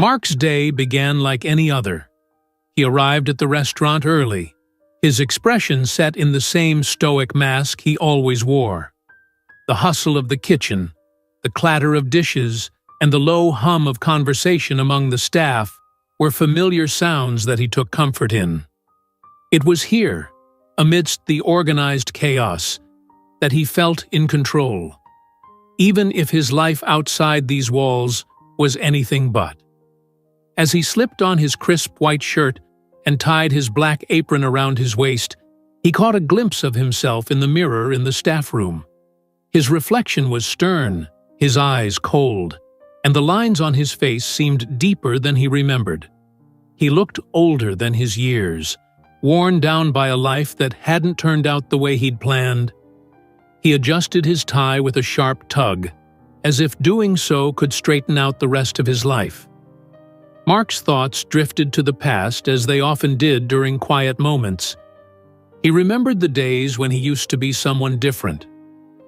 Mark's day began like any other. He arrived at the restaurant early, his expression set in the same stoic mask he always wore. The hustle of the kitchen, the clatter of dishes, and the low hum of conversation among the staff were familiar sounds that he took comfort in. It was here, amidst the organized chaos, that he felt in control, even if his life outside these walls was anything but. As he slipped on his crisp white shirt and tied his black apron around his waist, he caught a glimpse of himself in the mirror in the staff room. His reflection was stern, his eyes cold, and the lines on his face seemed deeper than he remembered. He looked older than his years, worn down by a life that hadn't turned out the way he'd planned. He adjusted his tie with a sharp tug, as if doing so could straighten out the rest of his life. Mark's thoughts drifted to the past as they often did during quiet moments. He remembered the days when he used to be someone different,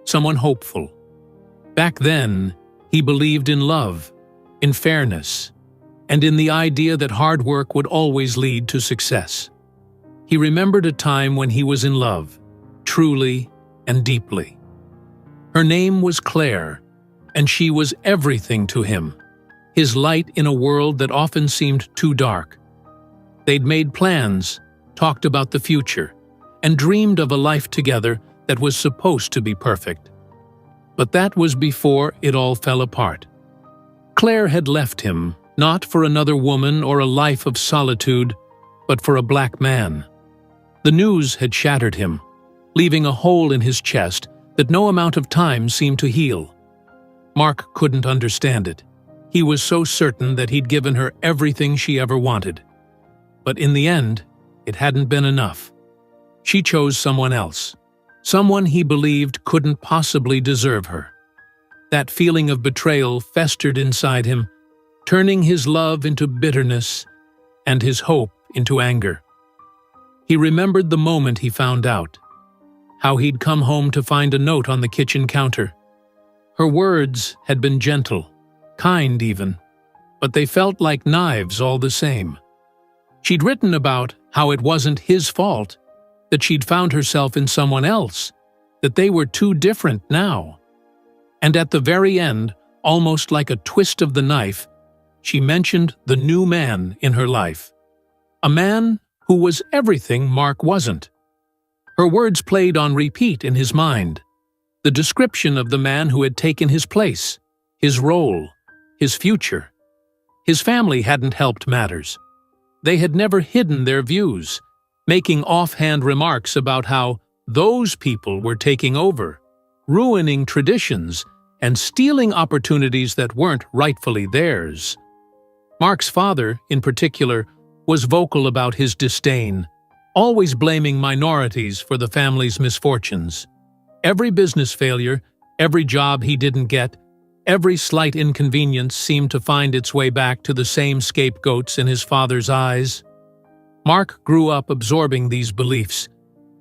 someone hopeful. Back then, he believed in love, in fairness, and in the idea that hard work would always lead to success. He remembered a time when he was in love, truly and deeply. Her name was Claire, and she was everything to him, his light in a world that often seemed too dark. They'd made plans, talked about the future, and dreamed of a life together that was supposed to be perfect. But that was before it all fell apart. Claire had left him, not for another woman or a life of solitude, but for a black man. The news had shattered him, leaving a hole in his chest that no amount of time seemed to heal. Mark couldn't understand it. He was so certain that he'd given her everything she ever wanted. But in the end, it hadn't been enough. She chose someone else, someone he believed couldn't possibly deserve her. That feeling of betrayal festered inside him, turning his love into bitterness and his hope into anger. He remembered the moment he found out, how he'd come home to find a note on the kitchen counter. Her words had been gentle, kind even, but they felt like knives all the same. She'd written about how it wasn't his fault, that she'd found herself in someone else, that they were too different now. And at the very end, almost like a twist of the knife, she mentioned the new man in her life. A man who was everything Mark wasn't. Her words played on repeat in his mind. The description of the man who had taken his place, his role, his future. His family hadn't helped matters. They had never hidden their views, making offhand remarks about how those people were taking over, ruining traditions, and stealing opportunities that weren't rightfully theirs. Mark's father, in particular, was vocal about his disdain, always blaming minorities for the family's misfortunes. Every business failure, every job he didn't get, every slight inconvenience seemed to find its way back to the same scapegoats in his father's eyes. Mark grew up absorbing these beliefs,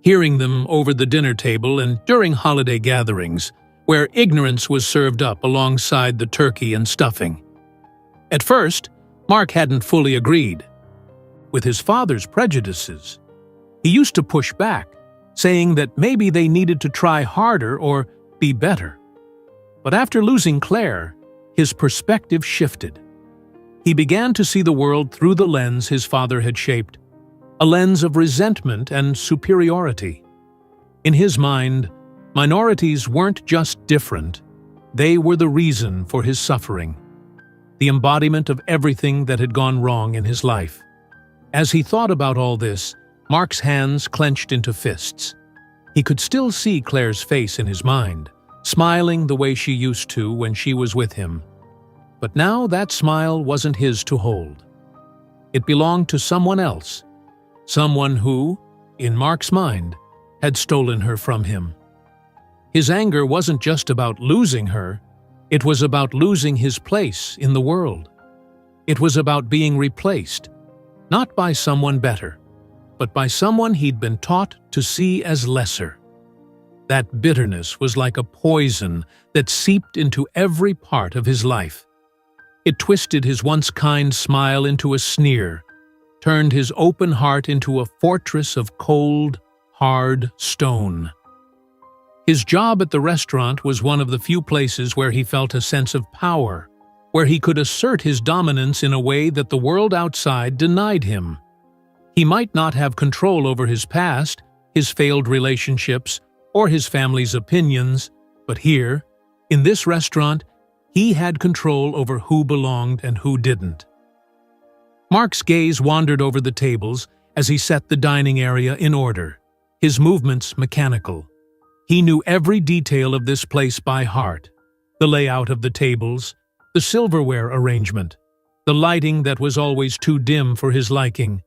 hearing them over the dinner table and during holiday gatherings, where ignorance was served up alongside the turkey and stuffing. At first, Mark hadn't fully agreed with his father's prejudices. He used to push back, saying that maybe they needed to try harder or be better. But after losing Claire, his perspective shifted. He began to see the world through the lens his father had shaped, a lens of resentment and superiority. In his mind, minorities weren't just different, they were the reason for his suffering, the embodiment of everything that had gone wrong in his life. As he thought about all this, Mark's hands clenched into fists. He could still see Claire's face in his mind, smiling the way she used to when she was with him. But now that smile wasn't his to hold. It belonged to someone else, someone who, in Mark's mind, had stolen her from him. His anger wasn't just about losing her, it was about losing his place in the world. It was about being replaced, not by someone better, but by someone he'd been taught to see as lesser. That bitterness was like a poison that seeped into every part of his life. It twisted his once kind smile into a sneer, turned his open heart into a fortress of cold, hard stone. His job at the restaurant was one of the few places where he felt a sense of power, where he could assert his dominance in a way that the world outside denied him. He might not have control over his past, his failed relationships, or his family's opinions, but here, in this restaurant, he had control over who belonged and who didn't. Mark's gaze wandered over the tables as he set the dining area in order, his movements mechanical. He knew every detail of this place by heart: the layout of the tables, the silverware arrangement, the lighting that was always too dim for his liking.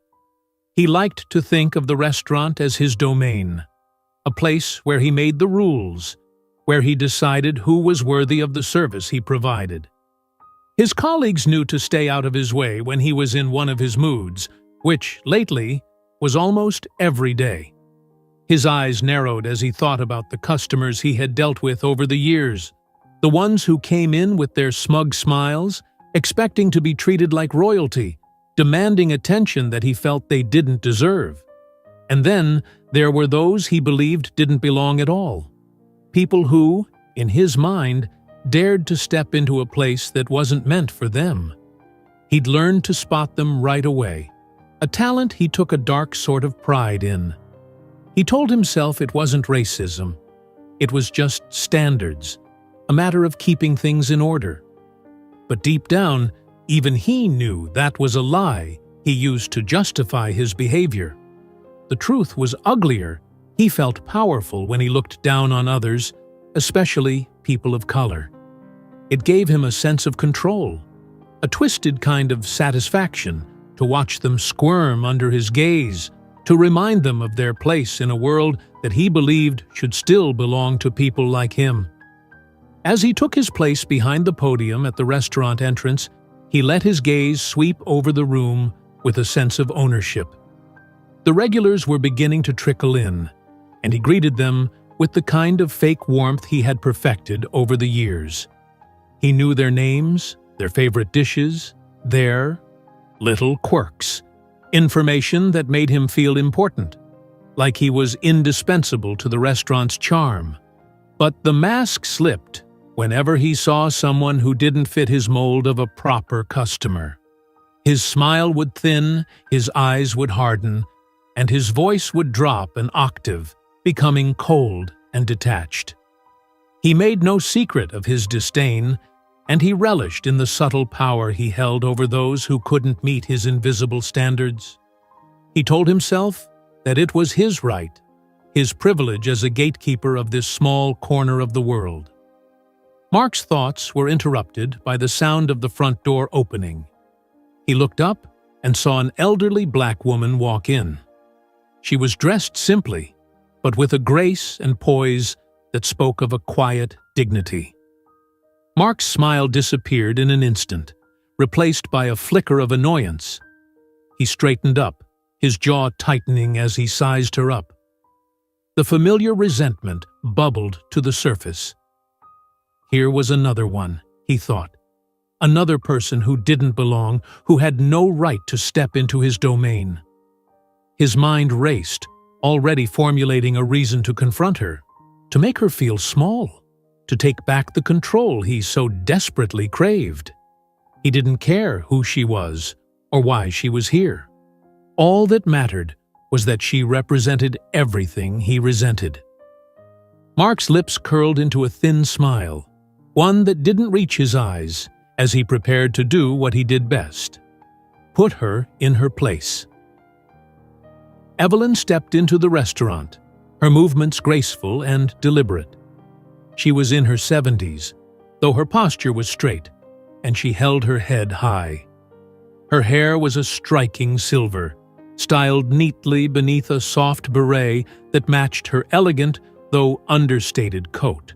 He liked to think of the restaurant as his domain, a place where he made the rules, where he decided who was worthy of the service he provided. His colleagues knew to stay out of his way when he was in one of his moods, which, lately, was almost every day. His eyes narrowed as he thought about the customers he had dealt with over the years, the ones who came in with their smug smiles, expecting to be treated like royalty, demanding attention that he felt they didn't deserve. And then there were those he believed didn't belong at all. People who, in his mind, dared to step into a place that wasn't meant for them. He'd learned to spot them right away, a talent he took a dark sort of pride in. He told himself it wasn't racism. It was just standards, a matter of keeping things in order. But deep down, even he knew that was a lie he used to justify his behavior. The truth was uglier. He felt powerful when he looked down on others, especially people of color. It gave him a sense of control, a twisted kind of satisfaction to watch them squirm under his gaze, to remind them of their place in a world that he believed should still belong to people like him. As he took his place behind the podium at the restaurant entrance, he let his gaze sweep over the room with a sense of ownership. The regulars were beginning to trickle in, and he greeted them with the kind of fake warmth he had perfected over the years. He knew their names, their favorite dishes, their little quirks, information that made him feel important, like he was indispensable to the restaurant's charm. But the mask slipped whenever he saw someone who didn't fit his mold of a proper customer. His smile would thin, his eyes would harden, and his voice would drop an octave, becoming cold and detached. He made no secret of his disdain, and he relished in the subtle power he held over those who couldn't meet his invisible standards. He told himself that it was his right, his privilege as a gatekeeper of this small corner of the world. Mark's thoughts were interrupted by the sound of the front door opening. He looked up and saw an elderly black woman walk in. She was dressed simply, but with a grace and poise that spoke of a quiet dignity. Mark's smile disappeared in an instant, replaced by a flicker of annoyance. He straightened up, his jaw tightening as he sized her up. The familiar resentment bubbled to the surface. Here was another one, he thought. Another person who didn't belong, who had no right to step into his domain. His mind raced, already formulating a reason to confront her, to make her feel small, to take back the control he so desperately craved. He didn't care who she was or why she was here. All that mattered was that she represented everything he resented. Mark's lips curled into a thin smile, one that didn't reach his eyes, as he prepared to do what he did best: put her in her place. Evelyn stepped into the restaurant, her movements graceful and deliberate. She was in her 70s, though her posture was straight, and she held her head high. Her hair was a striking silver, styled neatly beneath a soft beret that matched her elegant, though understated coat.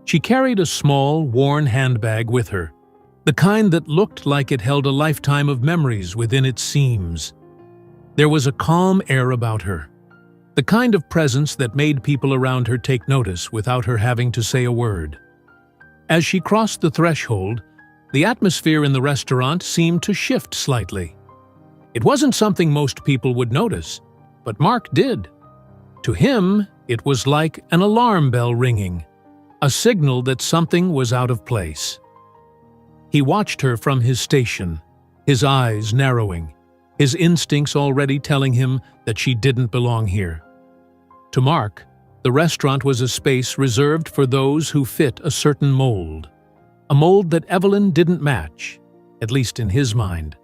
She carried a small, worn handbag with her, the kind that looked like it held a lifetime of memories within its seams. There was a calm air about her, the kind of presence that made people around her take notice without her having to say a word. As she crossed the threshold, the atmosphere in the restaurant seemed to shift slightly. It wasn't something most people would notice, but Mark did. To him, it was like an alarm bell ringing, a signal that something was out of place. He watched her from his station, his eyes narrowing, his instincts already telling him that she didn't belong here. To Mark, the restaurant was a space reserved for those who fit a certain mold, a mold that Evelyn didn't match, at least in his mind.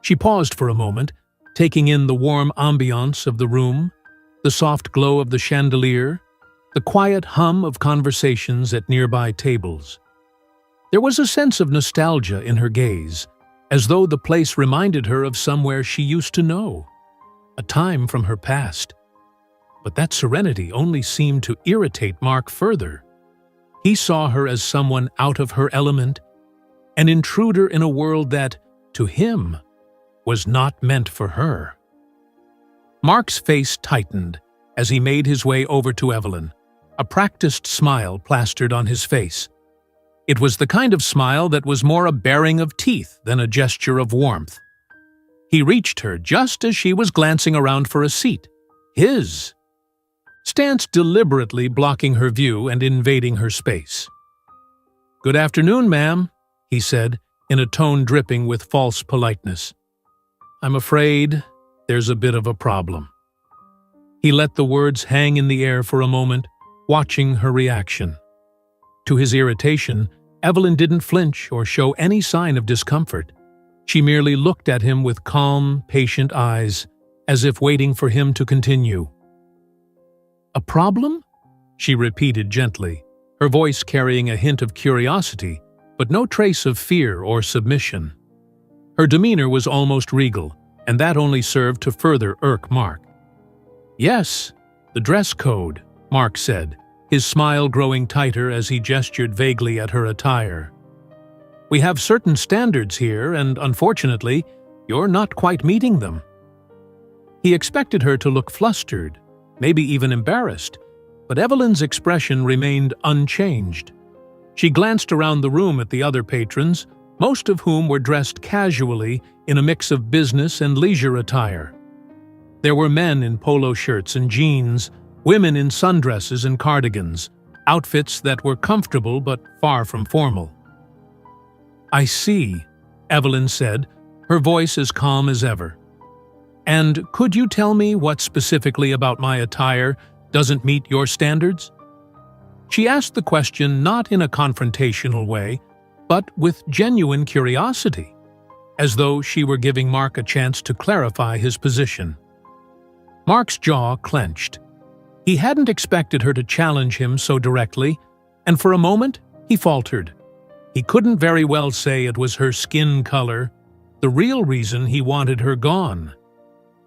She paused for a moment, taking in the warm ambiance of the room, the soft glow of the chandelier, the quiet hum of conversations at nearby tables. There was a sense of nostalgia in her gaze, as though the place reminded her of somewhere she used to know, a time from her past. But that serenity only seemed to irritate Mark further. He saw her as someone out of her element, an intruder in a world that, to him, was not meant for her. Mark's face tightened as he made his way over to Evelyn, a practiced smile plastered on his face. It was the kind of smile that was more a baring of teeth than a gesture of warmth. He reached her just as she was glancing around for a seat, his stance deliberately blocking her view and invading her space. "Good afternoon, ma'am," he said, in a tone dripping with false politeness. "I'm afraid there's a bit of a problem." He let the words hang in the air for a moment, watching her reaction. To his irritation, Evelyn didn't flinch or show any sign of discomfort. She merely looked at him with calm, patient eyes, as if waiting for him to continue. "A problem?" she repeated gently, her voice carrying a hint of curiosity, but no trace of fear or submission. Her demeanor was almost regal, and that only served to further irk Mark. "Yes, the dress code," Mark said, his smile growing tighter as he gestured vaguely at her attire. "We have certain standards here, and unfortunately, you're not quite meeting them." He expected her to look flustered, maybe even embarrassed, but Evelyn's expression remained unchanged. She glanced around the room at the other patrons, most of whom were dressed casually in a mix of business and leisure attire. There were men in polo shirts and jeans, women in sundresses and cardigans, outfits that were comfortable but far from formal. "I see," Evelyn said, her voice as calm as ever. "And could you tell me what specifically about my attire doesn't meet your standards?" She asked the question not in a confrontational way, but with genuine curiosity, as though she were giving Mark a chance to clarify his position. Mark's jaw clenched. He hadn't expected her to challenge him so directly, and for a moment he faltered. He couldn't very well say it was her skin color, the real reason he wanted her gone.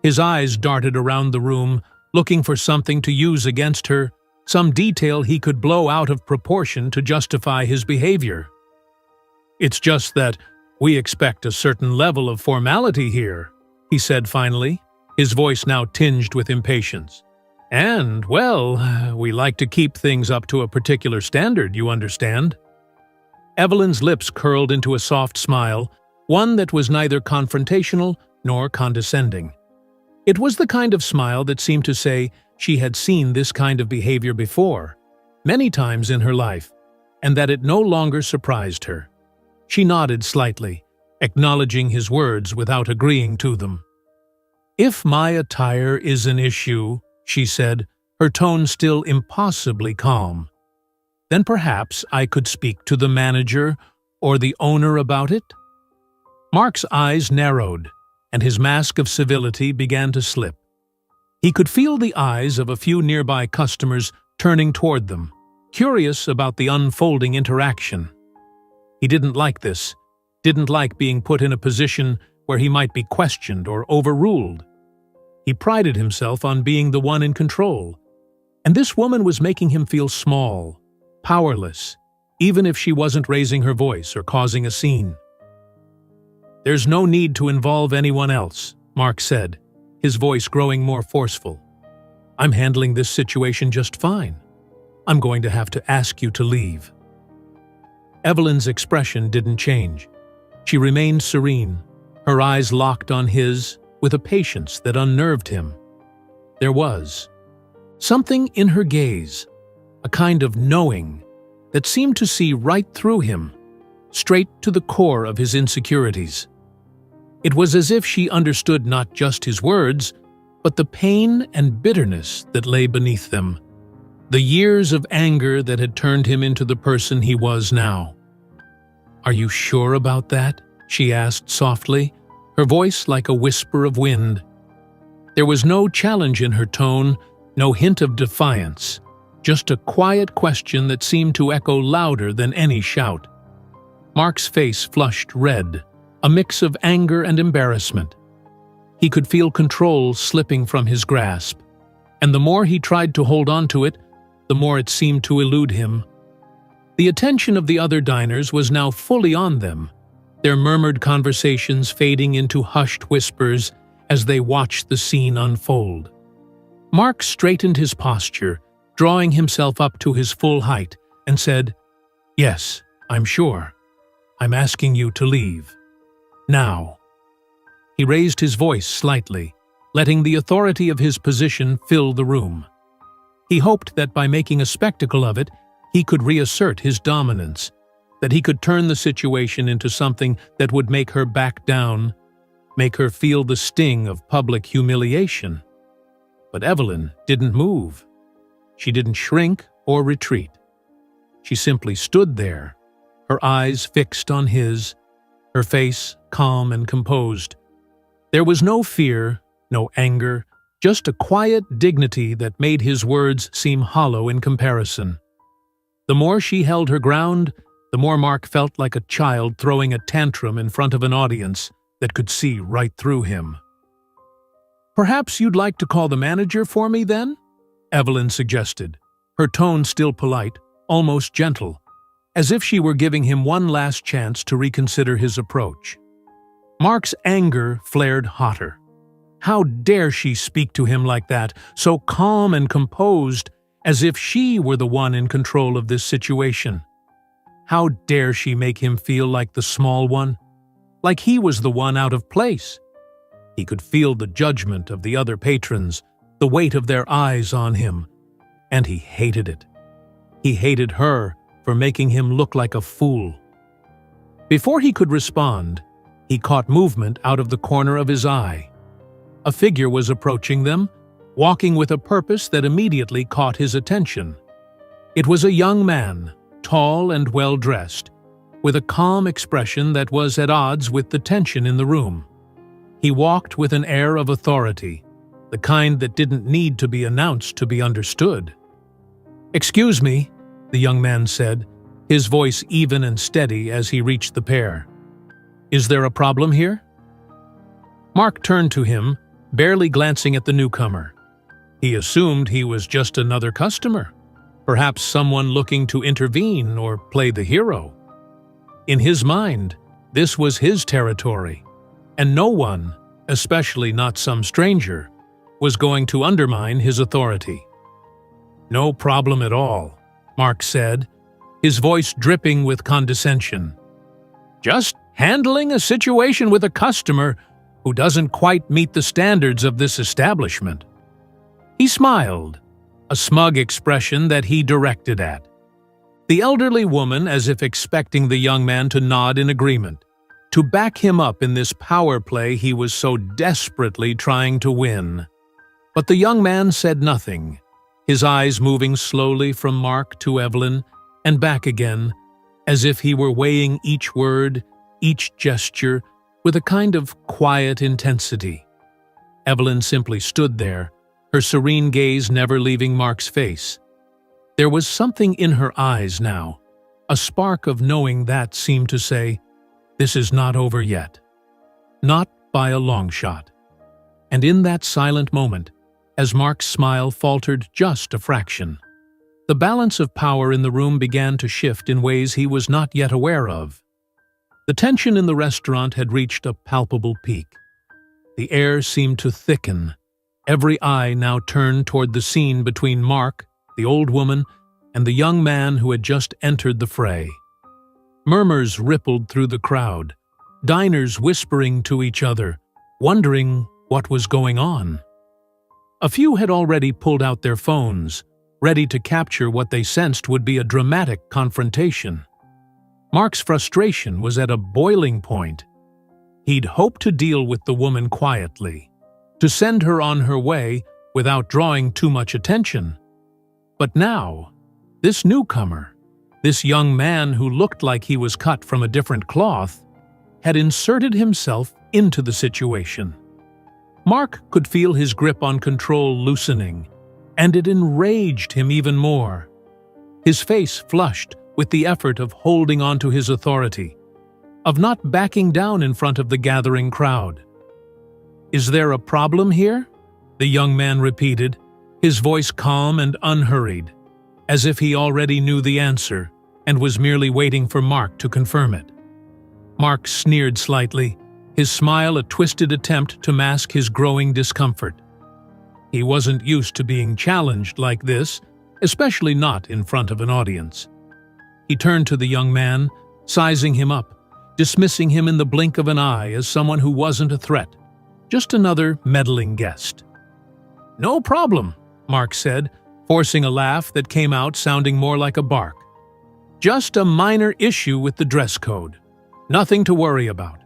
His eyes darted around the room, looking for something to use against her, some detail he could blow out of proportion to justify his behavior. "It's just that we expect a certain level of formality here," he said finally, his voice now tinged with impatience. "And, well, we like to keep things up to a particular standard, you understand." Evelyn's lips curled into a soft smile, one that was neither confrontational nor condescending. It was the kind of smile that seemed to say she had seen this kind of behavior before, many times in her life, and that it no longer surprised her. She nodded slightly, acknowledging his words without agreeing to them. "If my attire is an issue," she said, her tone still impossibly calm, "then perhaps I could speak to the manager or the owner about it." Mark's eyes narrowed, and his mask of civility began to slip. He could feel the eyes of a few nearby customers turning toward them, curious about the unfolding interaction. He didn't like this, didn't like being put in a position where he might be questioned or overruled. He prided himself on being the one in control, and this woman was making him feel small, powerless, even if she wasn't raising her voice or causing a scene. "There's no need to involve anyone else," Mark said, his voice growing more forceful. "I'm handling this situation just fine. I'm going to have to ask you to leave." Evelyn's expression didn't change. She remained serene, her eyes locked on his with a patience that unnerved him. There was something in her gaze, a kind of knowing that seemed to see right through him, straight to the core of his insecurities. It was as if she understood not just his words, but the pain and bitterness that lay beneath them, the years of anger that had turned him into the person he was now. "Are you sure about that?" she asked softly, her voice like a whisper of wind. There was no challenge in her tone, no hint of defiance, just a quiet question that seemed to echo louder than any shout. Mark's face flushed red, a mix of anger and embarrassment. He could feel control slipping from his grasp, and the more he tried to hold on to it, the more it seemed to elude him. The attention of the other diners was now fully on them, their murmured conversations fading into hushed whispers as they watched the scene unfold. Mark straightened his posture, drawing himself up to his full height, and said, "Yes, I'm sure. I'm asking you to leave. Now." He raised his voice slightly, letting the authority of his position fill the room. He hoped that by making a spectacle of it, he could reassert his dominance, that he could turn the situation into something that would make her back down, make her feel the sting of public humiliation. But Evelyn didn't move. She didn't shrink or retreat. She simply stood there, her eyes fixed on his, her face calm and composed. There was no fear, no anger, just a quiet dignity that made his words seem hollow in comparison. The more she held her ground, the more Mark felt like a child throwing a tantrum in front of an audience that could see right through him. "Perhaps you'd like to call the manager for me, then?" Evelyn suggested, her tone still polite, almost gentle, as if she were giving him one last chance to reconsider his approach. Mark's anger flared hotter. How dare she speak to him like that, so calm and composed, as if she were the one in control of this situation? How dare she make him feel like the small one, like he was the one out of place? He could feel the judgment of the other patrons, the weight of their eyes on him, and he hated it. He hated her for making him look like a fool. Before he could respond, he caught movement out of the corner of his eye. A figure was approaching them, walking with a purpose that immediately caught his attention. It was a young man, tall and well-dressed, with a calm expression that was at odds with the tension in the room. He walked with an air of authority, the kind that didn't need to be announced to be understood. "Excuse me," the young man said, his voice even and steady as he reached the pair. "Is there a problem here?" Mark turned to him, barely glancing at the newcomer. He assumed he was just another customer, perhaps someone looking to intervene or play the hero. In his mind, this was his territory, and no one, especially not some stranger, was going to undermine his authority. "No problem at all," Mark said, his voice dripping with condescension. "Just handling a situation with a customer who doesn't quite meet the standards of this establishment." He smiled, a smug expression that he directed at. The elderly woman, as if expecting the young man to nod in agreement, to back him up in this power play he was so desperately trying to win. But the young man said nothing, his eyes moving slowly from Mark to Evelyn and back again, as if he were weighing each word, each gesture, with a kind of quiet intensity. Evelyn simply stood there, her serene gaze never leaving Mark's face. There was something in her eyes now, a spark of knowing that seemed to say, "This is not over yet." Not by a long shot. And in that silent moment, as Mark's smile faltered just a fraction, the balance of power in the room began to shift in ways he was not yet aware of. The tension in the restaurant had reached a palpable peak. The air seemed to thicken, every eye now turned toward the scene between Mark, the old woman, and the young man who had just entered the fray. Murmurs rippled through the crowd, diners whispering to each other, wondering what was going on. A few had already pulled out their phones, ready to capture what they sensed would be a dramatic confrontation. Mark's frustration was at a boiling point. He'd hoped to deal with the woman quietly, to send her on her way without drawing too much attention. But now, this newcomer, this young man who looked like he was cut from a different cloth, had inserted himself into the situation. Mark could feel his grip on control loosening, and it enraged him even more. His face flushed with the effort of holding on to his authority, of not backing down in front of the gathering crowd. "Is there a problem here?" the young man repeated, his voice calm and unhurried, as if he already knew the answer and was merely waiting for Mark to confirm it. Mark sneered slightly, his smile a twisted attempt to mask his growing discomfort. He wasn't used to being challenged like this, especially not in front of an audience. He turned to the young man, sizing him up, dismissing him in the blink of an eye as someone who wasn't a threat, just another meddling guest. "No problem," Mark said, forcing a laugh that came out sounding more like a bark. "Just a minor issue with the dress code. Nothing to worry about.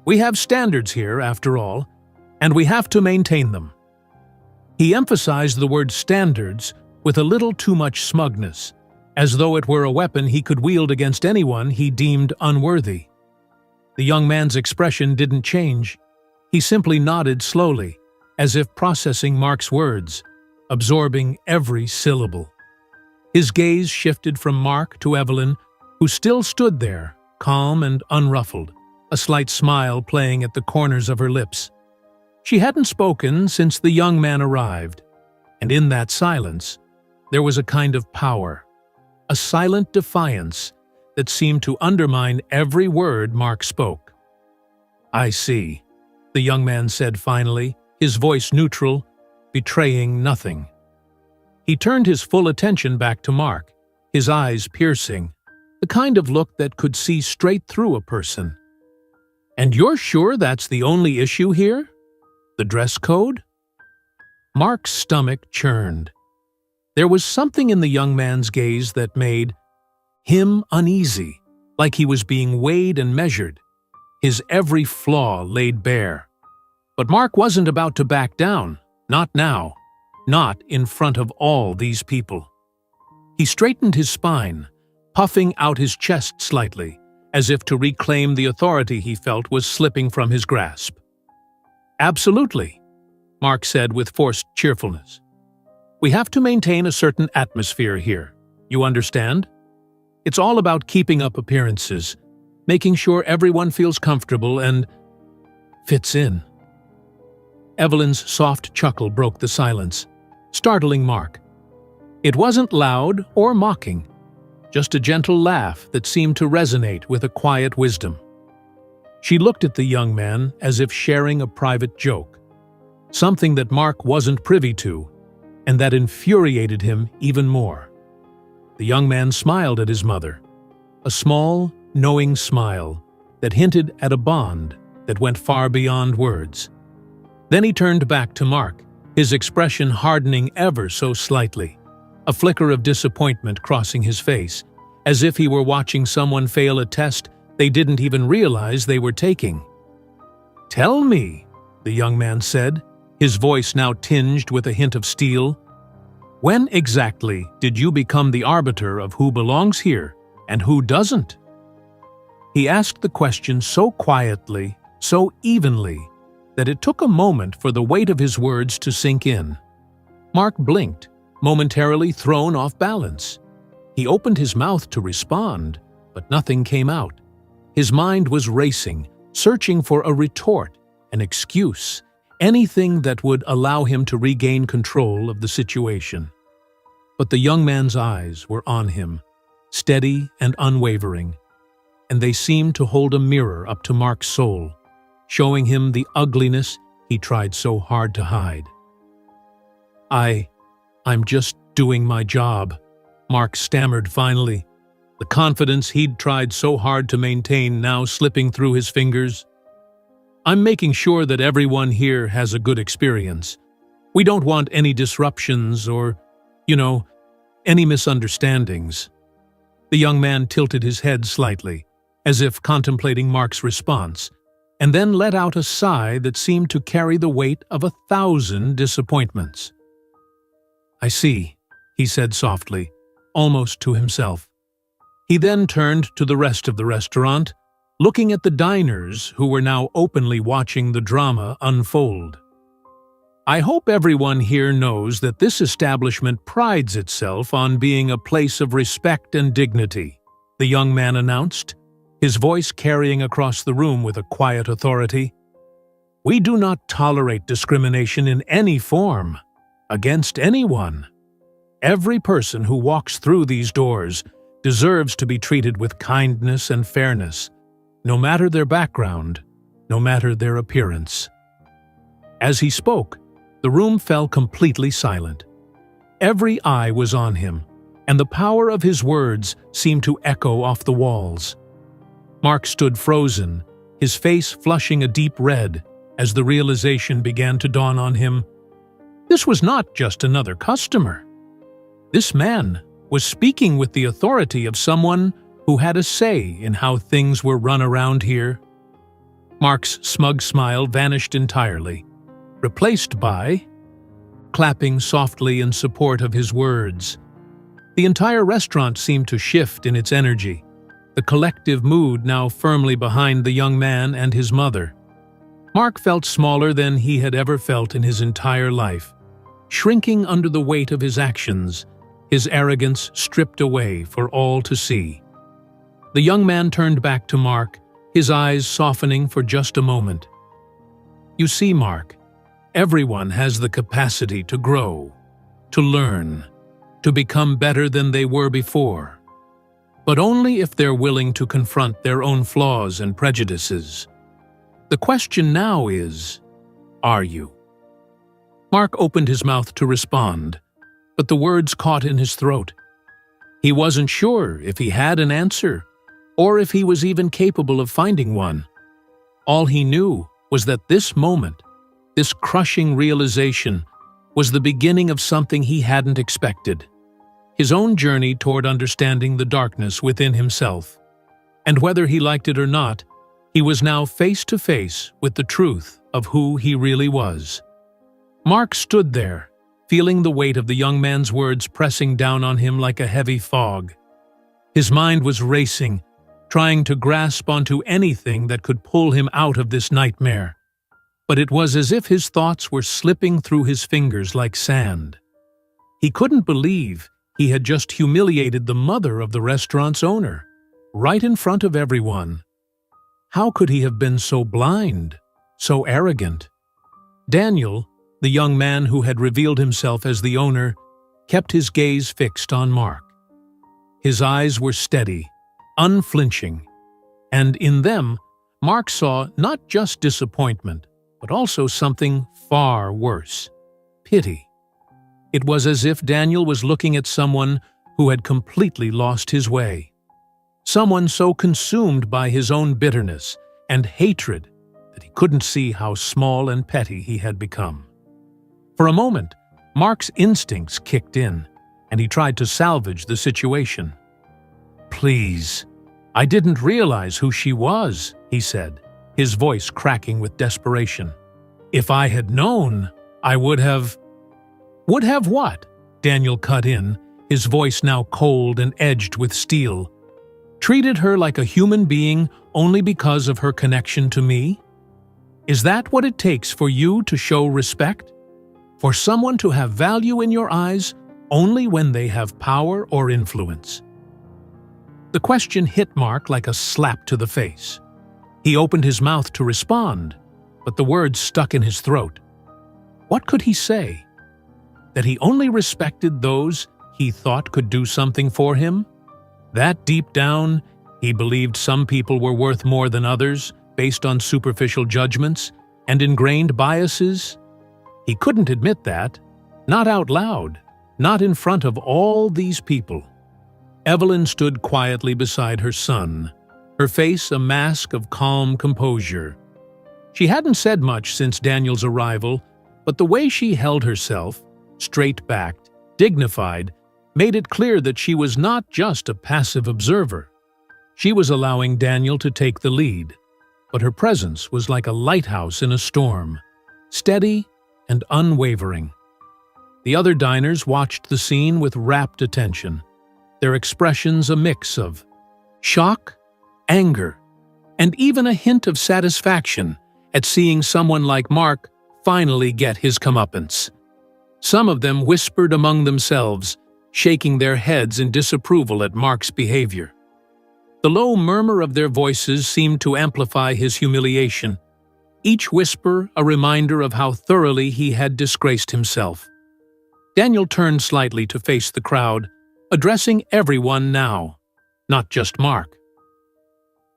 We have standards here, after all, and we have to maintain them." He emphasized the word standards with a little too much smugness, as though it were a weapon he could wield against anyone he deemed unworthy. The young man's expression didn't change. He simply nodded slowly, as if processing Mark's words, absorbing every syllable. His gaze shifted from Mark to Evelyn, who still stood there, calm and unruffled, a slight smile playing at the corners of her lips. She hadn't spoken since the young man arrived, and in that silence, there was a kind of power, a silent defiance that seemed to undermine every word Mark spoke. "I see," the young man said finally, his voice neutral, betraying nothing. He turned his full attention back to Mark, his eyes piercing, the kind of look that could see straight through a person. "And you're sure that's the only issue here? The dress code?" Mark's stomach churned. There was something in the young man's gaze that made him uneasy, like he was being weighed and measured, his every flaw laid bare. But Mark wasn't about to back down, not now, not in front of all these people. He straightened his spine, puffing out his chest slightly, as if to reclaim the authority he felt was slipping from his grasp. "Absolutely," Mark said with forced cheerfulness. "We have to maintain a certain atmosphere here, you understand? It's all about keeping up appearances, making sure everyone feels comfortable and fits in." Evelyn's soft chuckle broke the silence, startling Mark. It wasn't loud or mocking, just a gentle laugh that seemed to resonate with a quiet wisdom. She looked at the young man as if sharing a private joke, something that Mark wasn't privy to, and that infuriated him even more. The young man smiled at his mother, a small, knowing smile that hinted at a bond that went far beyond words. Then he turned back to Mark, his expression hardening ever so slightly, a flicker of disappointment crossing his face, as if he were watching someone fail a test they didn't even realize they were taking. "Tell me," the young man said, his voice now tinged with a hint of steel, "when exactly did you become the arbiter of who belongs here and who doesn't?" He asked the question so quietly, so evenly, that it took a moment for the weight of his words to sink in. Mark blinked, momentarily thrown off balance. He opened his mouth to respond, but nothing came out. His mind was racing, searching for a retort, an excuse, anything that would allow him to regain control of the situation. But the young man's eyes were on him, steady and unwavering, and they seemed to hold a mirror up to Mark's soul, showing him the ugliness he tried so hard to hide. I'm just doing my job," Mark stammered finally, the confidence he'd tried so hard to maintain now slipping through his fingers. "I'm making sure that everyone here has a good experience. We don't want any disruptions or, any misunderstandings." The young man tilted his head slightly, as if contemplating Mark's response, and then let out a sigh that seemed to carry the weight of 1,000 disappointments. "I see," he said softly, almost to himself. He then turned to the rest of the restaurant, looking at the diners who were now openly watching the drama unfold. "I hope everyone here knows that this establishment prides itself on being a place of respect and dignity," the young man announced, his voice carrying across the room with a quiet authority. "We do not tolerate discrimination in any form, against anyone. Every person who walks through these doors deserves to be treated with kindness and fairness, no matter their background, no matter their appearance." As he spoke, the room fell completely silent. Every eye was on him, and the power of his words seemed to echo off the walls. Mark stood frozen, his face flushing a deep red as the realization began to dawn on him. This was not just another customer. This man was speaking with the authority of someone who had a say in how things were run around here. Mark's smug smile vanished entirely, replaced by clapping softly in support of his words. The entire restaurant seemed to shift in its energy, the collective mood now firmly behind the young man and his mother. Mark felt smaller than he had ever felt in his entire life, shrinking under the weight of his actions, his arrogance stripped away for all to see. The young man turned back to Mark, his eyes softening for just a moment. "You see, Mark, everyone has the capacity to grow, to learn, to become better than they were before, but only if they're willing to confront their own flaws and prejudices. The question now is, are you?" Mark opened his mouth to respond, but the words caught in his throat. He wasn't sure if he had an answer, or if he was even capable of finding one. All he knew was that this moment, this crushing realization, was the beginning of something he hadn't expected. His own journey toward understanding the darkness within himself. And whether he liked it or not, he was now face to face with the truth of who he really was. Mark stood there, feeling the weight of the young man's words pressing down on him like a heavy fog. His mind was racing, trying to grasp onto anything that could pull him out of this nightmare. But it was as if his thoughts were slipping through his fingers like sand. He couldn't believe he had just humiliated the mother of the restaurant's owner, right in front of everyone. How could he have been so blind, so arrogant? Daniel, the young man who had revealed himself as the owner, kept his gaze fixed on Mark. His eyes were steady, unflinching, and in them, Mark saw not just disappointment, but also something far worse: pity. It was as if Daniel was looking at someone who had completely lost his way. Someone so consumed by his own bitterness and hatred that he couldn't see how small and petty he had become. For a moment, Mark's instincts kicked in, and he tried to salvage the situation. "Please, I didn't realize who she was," he said, his voice cracking with desperation. "If I had known, I would have—" "Would have what?" Daniel cut in, his voice now cold and edged with steel. "Treated her like a human being only because of her connection to me? Is that what it takes for you to show respect? For someone to have value in your eyes only when they have power or influence?" The question hit Mark like a slap to the face. He opened his mouth to respond, but the words stuck in his throat. What could he say? That he only respected those he thought could do something for him? That deep down, he believed some people were worth more than others based on superficial judgments and ingrained biases? He couldn't admit that, not out loud, not in front of all these people. Evelyn stood quietly beside her son, her face a mask of calm composure. She hadn't said much since Daniel's arrival, but the way she held herself, straight-backed, dignified, made it clear that she was not just a passive observer. She was allowing Daniel to take the lead, but her presence was like a lighthouse in a storm, steady and unwavering. The other diners watched the scene with rapt attention, their expressions a mix of shock, anger, and even a hint of satisfaction at seeing someone like Mark finally get his comeuppance. Some of them whispered among themselves, shaking their heads in disapproval at Mark's behavior. The low murmur of their voices seemed to amplify his humiliation, each whisper a reminder of how thoroughly he had disgraced himself. Daniel turned slightly to face the crowd, addressing everyone now, not just Mark.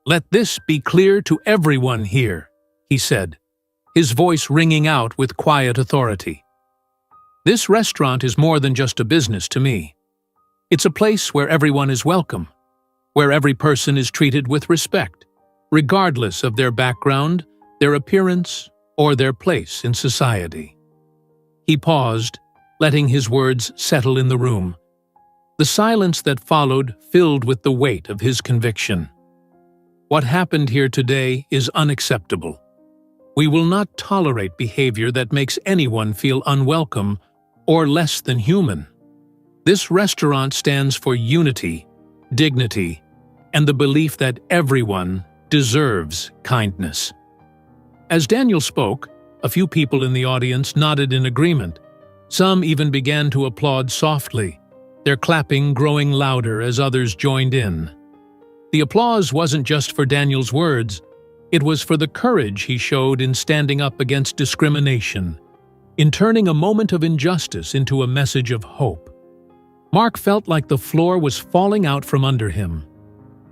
"Let this be clear to everyone here," he said, his voice ringing out with quiet authority. "This restaurant is more than just a business to me. It's a place where everyone is welcome, where every person is treated with respect, regardless of their background, their appearance, or their place in society." He paused, letting his words settle in the room. The silence that followed filled with the weight of his conviction. What happened here today is unacceptable. We will not tolerate behavior that makes anyone feel unwelcome or less than human. This restaurant stands for unity, dignity, and the belief that everyone deserves kindness. As Daniel spoke, a few people in the audience nodded in agreement. Some even began to applaud softly, their clapping growing louder as others joined in. The applause wasn't just for Daniel's words, it was for the courage he showed in standing up against discrimination, in turning a moment of injustice into a message of hope. Mark felt like the floor was falling out from under him.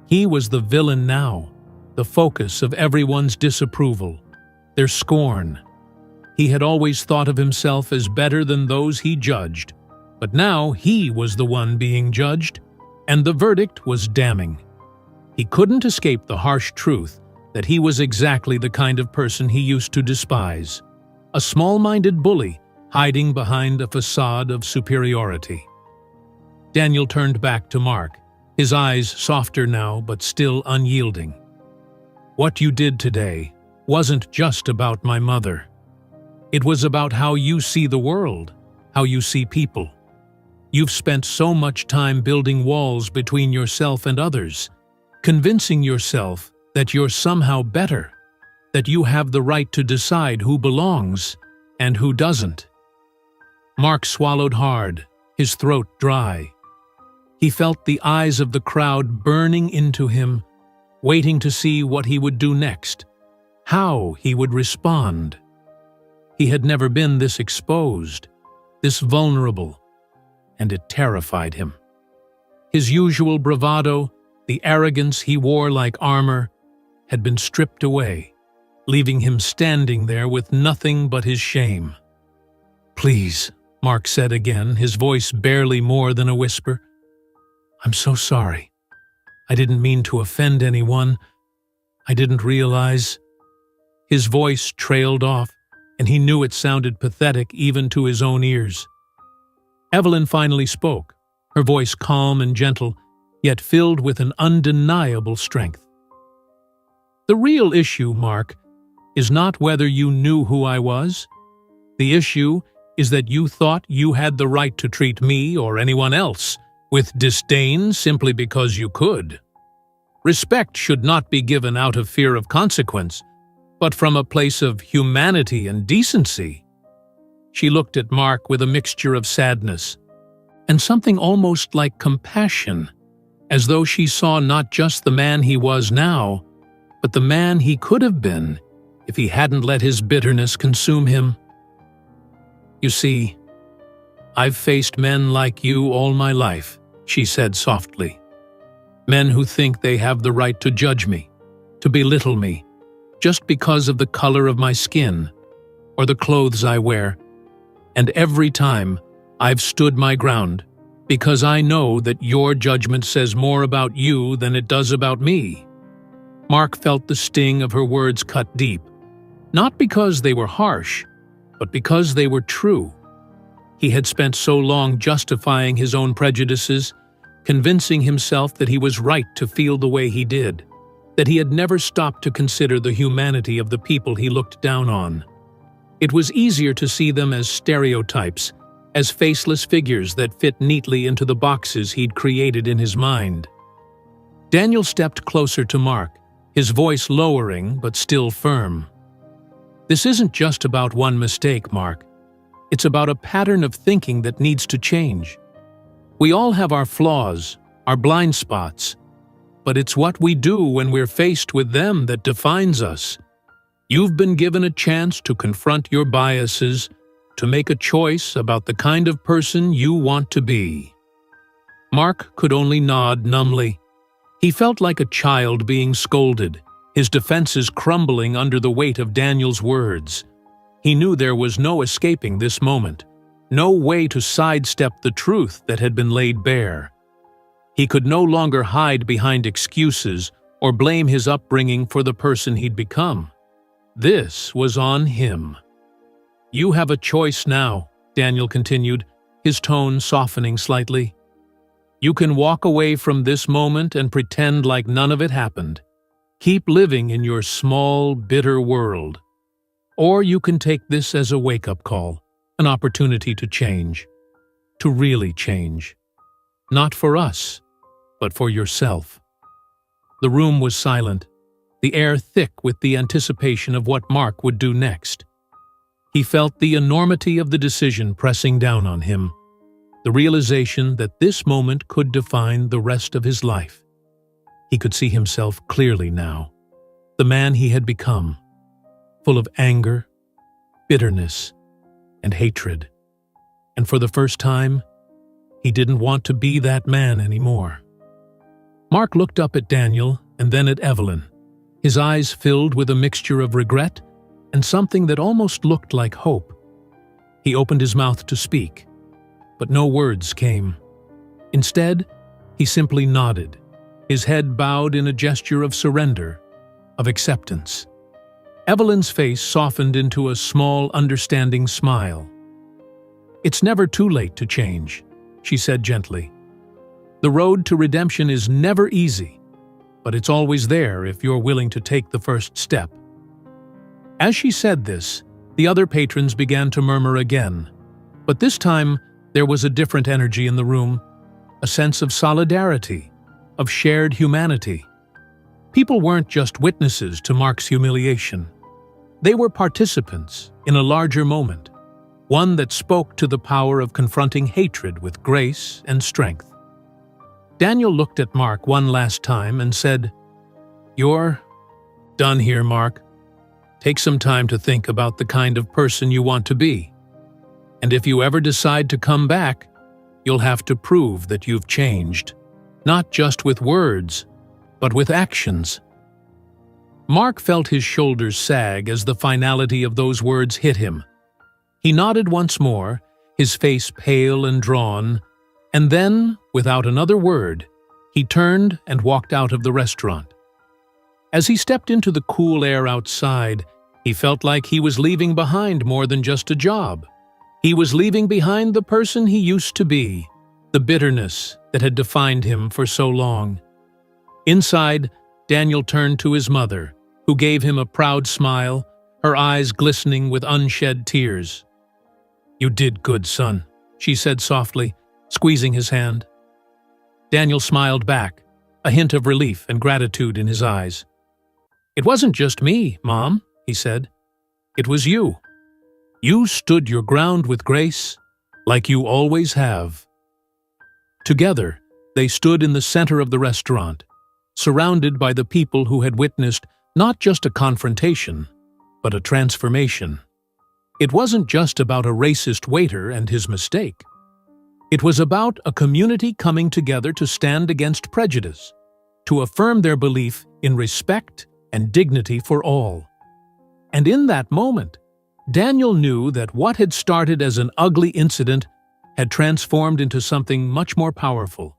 He was the villain now, the focus of everyone's disapproval, their scorn. He had always thought of himself as better than those he judged, but now he was the one being judged, and the verdict was damning. He couldn't escape the harsh truth that he was exactly the kind of person he used to despise, a small-minded bully hiding behind a facade of superiority. Daniel turned back to Mark, his eyes softer now but still unyielding. "What you did today wasn't just about my mother. It was about how you see the world, how you see people. You've spent so much time building walls between yourself and others, convincing yourself that you're somehow better, that you have the right to decide who belongs and who doesn't." Mark swallowed hard, his throat dry. He felt the eyes of the crowd burning into him, waiting to see what he would do next, how he would respond. He had never been this exposed, this vulnerable, and it terrified him. His usual bravado, the arrogance he wore like armor, had been stripped away, leaving him standing there with nothing but his shame. "Please," Mark said again, his voice barely more than a whisper. "I'm so sorry. I didn't mean to offend anyone. I didn't realize." His voice trailed off, and he knew it sounded pathetic even to his own ears. Evelyn finally spoke, her voice calm and gentle, yet filled with an undeniable strength. "The real issue, Mark, is not whether you knew who I was. The issue is that you thought you had the right to treat me or anyone else with disdain simply because you could. Respect should not be given out of fear of consequence, but from a place of humanity and decency." She looked at Mark with a mixture of sadness and something almost like compassion, as though she saw not just the man he was now, but the man he could have been if he hadn't let his bitterness consume him. "You see, I've faced men like you all my life," she said softly. "Men who think they have the right to judge me, to belittle me, just because of the color of my skin or the clothes I wear. And every time I've stood my ground, Because I know that your judgment says more about you than it does about me." Mark felt the sting of her words cut deep, not because they were harsh, but because they were true. He had spent so long justifying his own prejudices, convincing himself that he was right to feel the way he did, that he had never stopped to consider the humanity of the people he looked down on. It was easier to see them as stereotypes, as faceless figures that fit neatly into the boxes he'd created in his mind. Daniel stepped closer to Mark, his voice lowering but still firm. "This isn't just about one mistake, Mark. It's about a pattern of thinking that needs to change. We all have our flaws, our blind spots, but it's what we do when we're faced with them that defines us. You've been given a chance to confront your biases, to make a choice about the kind of person you want to be." Mark could only nod numbly. He felt like a child being scolded, his defenses crumbling under the weight of Daniel's words. He knew there was no escaping this moment, no way to sidestep the truth that had been laid bare. He could no longer hide behind excuses or blame his upbringing for the person he'd become. This was on him. "You have a choice now," Daniel continued, his tone softening slightly. "You can walk away from this moment and pretend like none of it happened. Keep living in your small, bitter world. Or you can take this as a wake-up call, an opportunity to change. To really change. Not for us, but for yourself." The room was silent, the air thick with the anticipation of what Mark would do next. He felt the enormity of the decision pressing down on him, the realization that this moment could define the rest of his life. He could see himself clearly now, the man he had become, full of anger, bitterness, and hatred. And for the first time, he didn't want to be that man anymore. Mark looked up at Daniel and then at Evelyn, his eyes filled with a mixture of regret and something that almost looked like hope. He opened his mouth to speak, but no words came. Instead, he simply nodded, his head bowed in a gesture of surrender, of acceptance. Evelyn's face softened into a small, understanding smile. "It's never too late to change," she said gently. "The road to redemption is never easy, but it's always there if you're willing to take the first step." As she said this, the other patrons began to murmur again, but this time there was a different energy in the room, a sense of solidarity, of shared humanity. People weren't just witnesses to Mark's humiliation. They were participants in a larger moment, one that spoke to the power of confronting hatred with grace and strength. Daniel looked at Mark one last time and said, "You're done here, Mark. Take some time to think about the kind of person you want to be. And if you ever decide to come back, you'll have to prove that you've changed, not just with words, but with actions." Mark felt his shoulders sag as the finality of those words hit him. He nodded once more, his face pale and drawn, and then, without another word, he turned and walked out of the restaurant. As he stepped into the cool air outside, he felt like he was leaving behind more than just a job. He was leaving behind the person he used to be, the bitterness that had defined him for so long. Inside, Daniel turned to his mother, who gave him a proud smile, her eyes glistening with unshed tears. "You did good, son," she said softly, squeezing his hand. Daniel smiled back, a hint of relief and gratitude in his eyes. "It wasn't just me, Mom," he said. "It was you. You stood your ground with grace, like you always have." Together, they stood in the center of the restaurant, surrounded by the people who had witnessed not just a confrontation, but a transformation. It wasn't just about a racist waiter and his mistake. It was about a community coming together to stand against prejudice, to affirm their belief in respect and dignity for all. And in that moment, Daniel knew that what had started as an ugly incident had transformed into something much more powerful.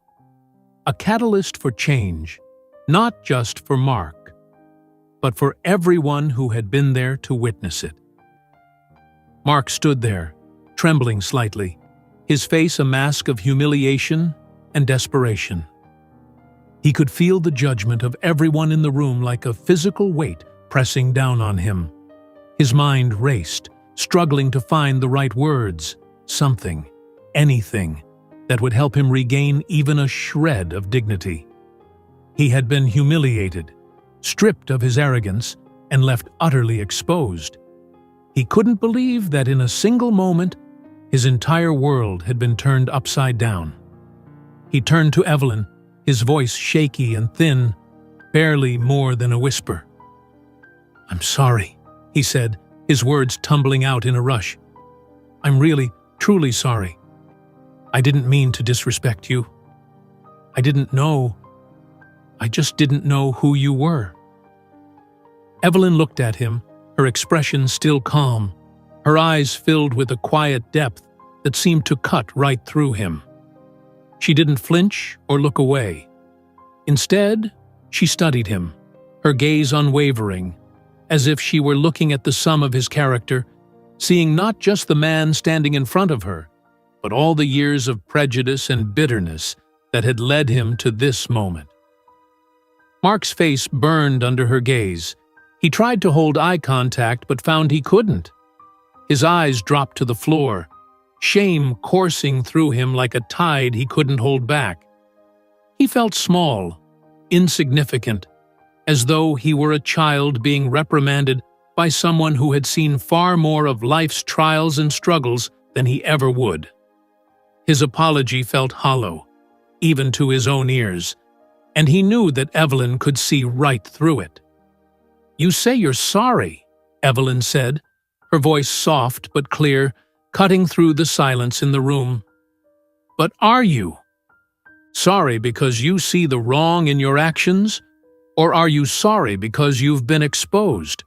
A catalyst for change, not just for Mark, but for everyone who had been there to witness it. Mark stood there, trembling slightly, his face a mask of humiliation and desperation. He could feel the judgment of everyone in the room like a physical weight pressing down on him. His mind raced, struggling to find the right words, something, anything, that would help him regain even a shred of dignity. He had been humiliated, stripped of his arrogance, and left utterly exposed. He couldn't believe that in a single moment, his entire world had been turned upside down. He turned to Evelyn, his voice shaky and thin, barely more than a whisper. "I'm sorry," he said, his words tumbling out in a rush. "I'm really, truly sorry. I didn't mean to disrespect you. I just didn't know who you were." Evelyn looked at him, her expression still calm, her eyes filled with a quiet depth that seemed to cut right through him. She didn't flinch or look away. Instead, she studied him, her gaze unwavering, as if she were looking at the sum of his character, seeing not just the man standing in front of her, but all the years of prejudice and bitterness that had led him to this moment. Mark's face burned under her gaze. He tried to hold eye contact but found he couldn't. His eyes dropped to the floor, shame coursing through him like a tide he couldn't hold back. He felt small, insignificant, as though he were a child being reprimanded by someone who had seen far more of life's trials and struggles than he ever would. His apology felt hollow, even to his own ears, and he knew that Evelyn could see right through it. "You say you're sorry," Evelyn said, her voice soft but clear, cutting through the silence in the room. "But are you? Sorry because you see the wrong in your actions? Or are you sorry because you've been exposed?"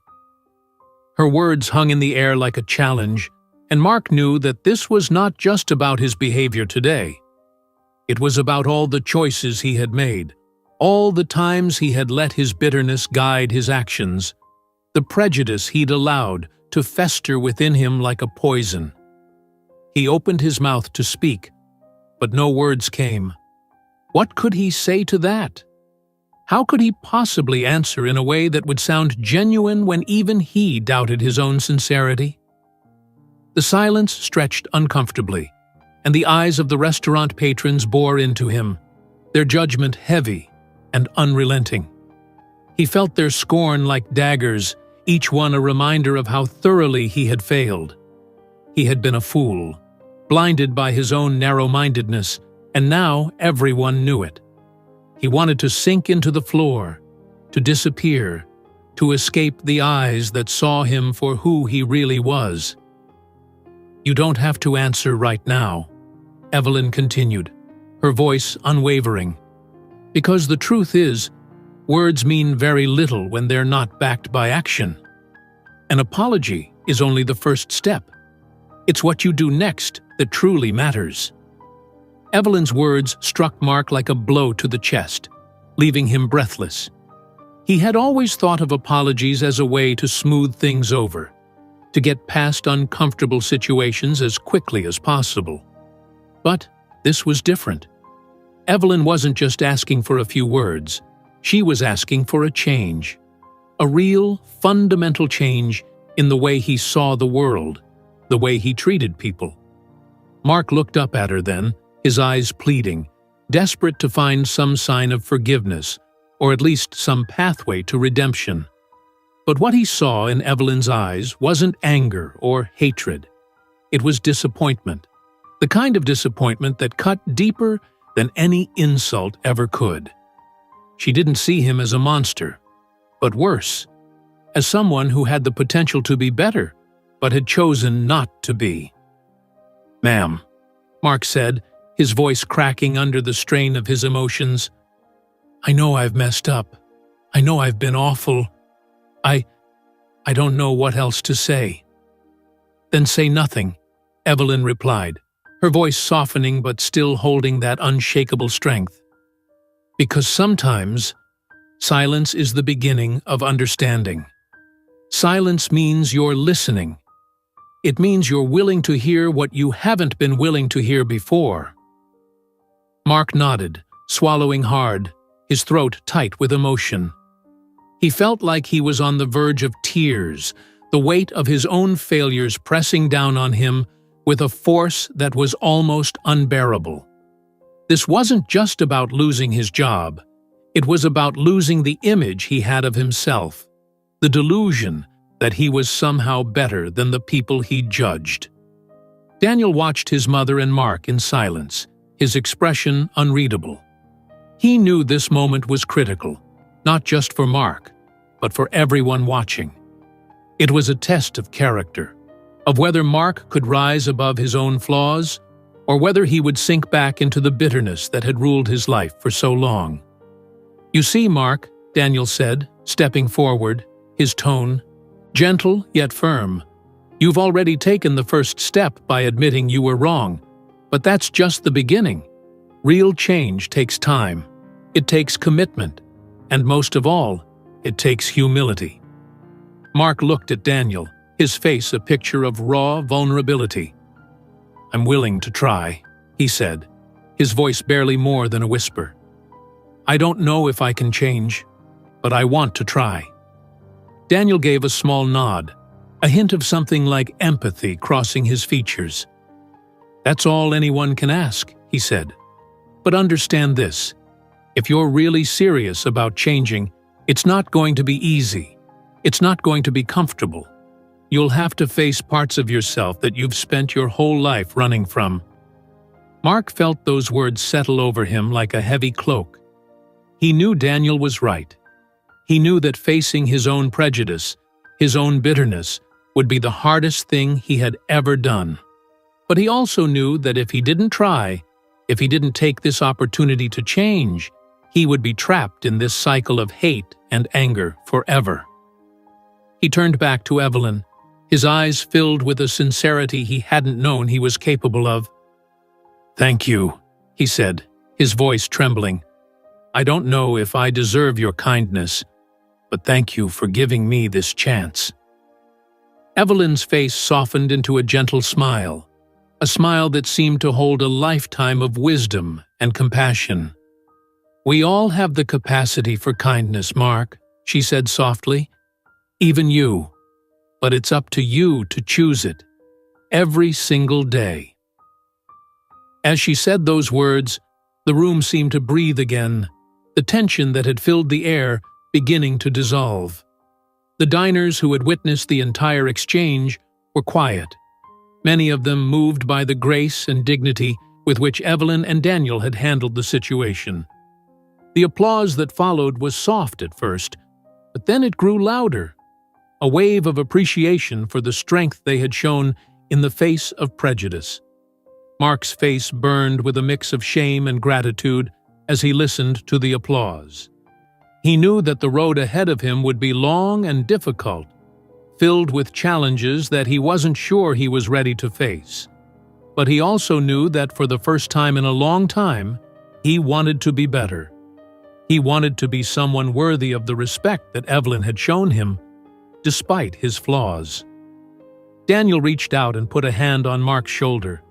Her words hung in the air like a challenge, and Mark knew that this was not just about his behavior today. It was about all the choices he had made, all the times he had let his bitterness guide his actions, the prejudice he'd allowed to fester within him like a poison. He opened his mouth to speak, but no words came. What could he say to that? How could he possibly answer in a way that would sound genuine when even he doubted his own sincerity? The silence stretched uncomfortably, and the eyes of the restaurant patrons bore into him, their judgment heavy and unrelenting. He felt their scorn like daggers, each one a reminder of how thoroughly he had failed. He had been a fool, blinded by his own narrow-mindedness, and now everyone knew it. He wanted to sink into the floor, to disappear, to escape the eyes that saw him for who he really was. "You don't have to answer right now," Evelyn continued, her voice unwavering. "Because the truth is, words mean very little when they're not backed by action. An apology is only the first step. It's what you do next that truly matters." Evelyn's words struck Mark like a blow to the chest, leaving him breathless. He had always thought of apologies as a way to smooth things over, to get past uncomfortable situations as quickly as possible. But this was different. Evelyn wasn't just asking for a few words. She was asking for a change. A real, fundamental change in the way he saw the world, the way he treated people. Mark looked up at her then, his eyes pleading, desperate to find some sign of forgiveness, or at least some pathway to redemption. But what he saw in Evelyn's eyes wasn't anger or hatred. It was disappointment, the kind of disappointment that cut deeper than any insult ever could. She didn't see him as a monster, but worse, as someone who had the potential to be better, but had chosen not to be. "Ma'am," Mark said, his voice cracking under the strain of his emotions, "I know I've messed up. I know I've been awful. I don't know what else to say." "Then say nothing," Evelyn replied, her voice softening but still holding that unshakable strength. Because sometimes, silence is the beginning of understanding. Silence means you're listening. It means you're willing to hear what you haven't been willing to hear before. Mark nodded, swallowing hard, his throat tight with emotion. He felt like he was on the verge of tears, the weight of his own failures pressing down on him with a force that was almost unbearable. This wasn't just about losing his job. It was about losing the image he had of himself, the delusion that he was somehow better than the people he judged. Daniel watched his mother and Mark in silence, his expression unreadable. He knew this moment was critical, not just for Mark, but for everyone watching. It was a test of character, of whether Mark could rise above his own flaws, or whether he would sink back into the bitterness that had ruled his life for so long. "You see, Mark," Daniel said, stepping forward, his tone gentle yet firm. "You've already taken the first step by admitting you were wrong, but that's just the beginning. Real change takes time. It takes commitment, and most of all, it takes humility." Mark looked at Daniel, his face a picture of raw vulnerability. "I'm willing to try," he said, his voice barely more than a whisper. "I don't know if I can change, but I want to try." Daniel gave a small nod, a hint of something like empathy crossing his features. "That's all anyone can ask," he said. "But understand this. If you're really serious about changing, it's not going to be easy. It's not going to be comfortable. You'll have to face parts of yourself that you've spent your whole life running from." Mark felt those words settle over him like a heavy cloak. He knew Daniel was right. He knew that facing his own prejudice, his own bitterness, would be the hardest thing he had ever done. But he also knew that if he didn't try, if he didn't take this opportunity to change, he would be trapped in this cycle of hate and anger forever. He turned back to Evelyn, his eyes filled with a sincerity he hadn't known he was capable of. "Thank you," he said, his voice trembling. "I don't know if I deserve your kindness, but thank you for giving me this chance." Evelyn's face softened into a gentle smile, a smile that seemed to hold a lifetime of wisdom and compassion. "We all have the capacity for kindness, Mark," she said softly. "Even you. But it's up to you to choose it, every single day." As she said those words, the room seemed to breathe again, the tension that had filled the air beginning to dissolve. The diners who had witnessed the entire exchange were quiet, many of them moved by the grace and dignity with which Evelyn and Daniel had handled the situation. The applause that followed was soft at first, but then it grew louder, a wave of appreciation for the strength they had shown in the face of prejudice. Mark's face burned with a mix of shame and gratitude as he listened to the applause. He knew that the road ahead of him would be long and difficult, filled with challenges that he wasn't sure he was ready to face. But he also knew that for the first time in a long time, he wanted to be better. He wanted to be someone worthy of the respect that Evelyn had shown him, despite his flaws. Daniel reached out and put a hand on Mark's shoulder,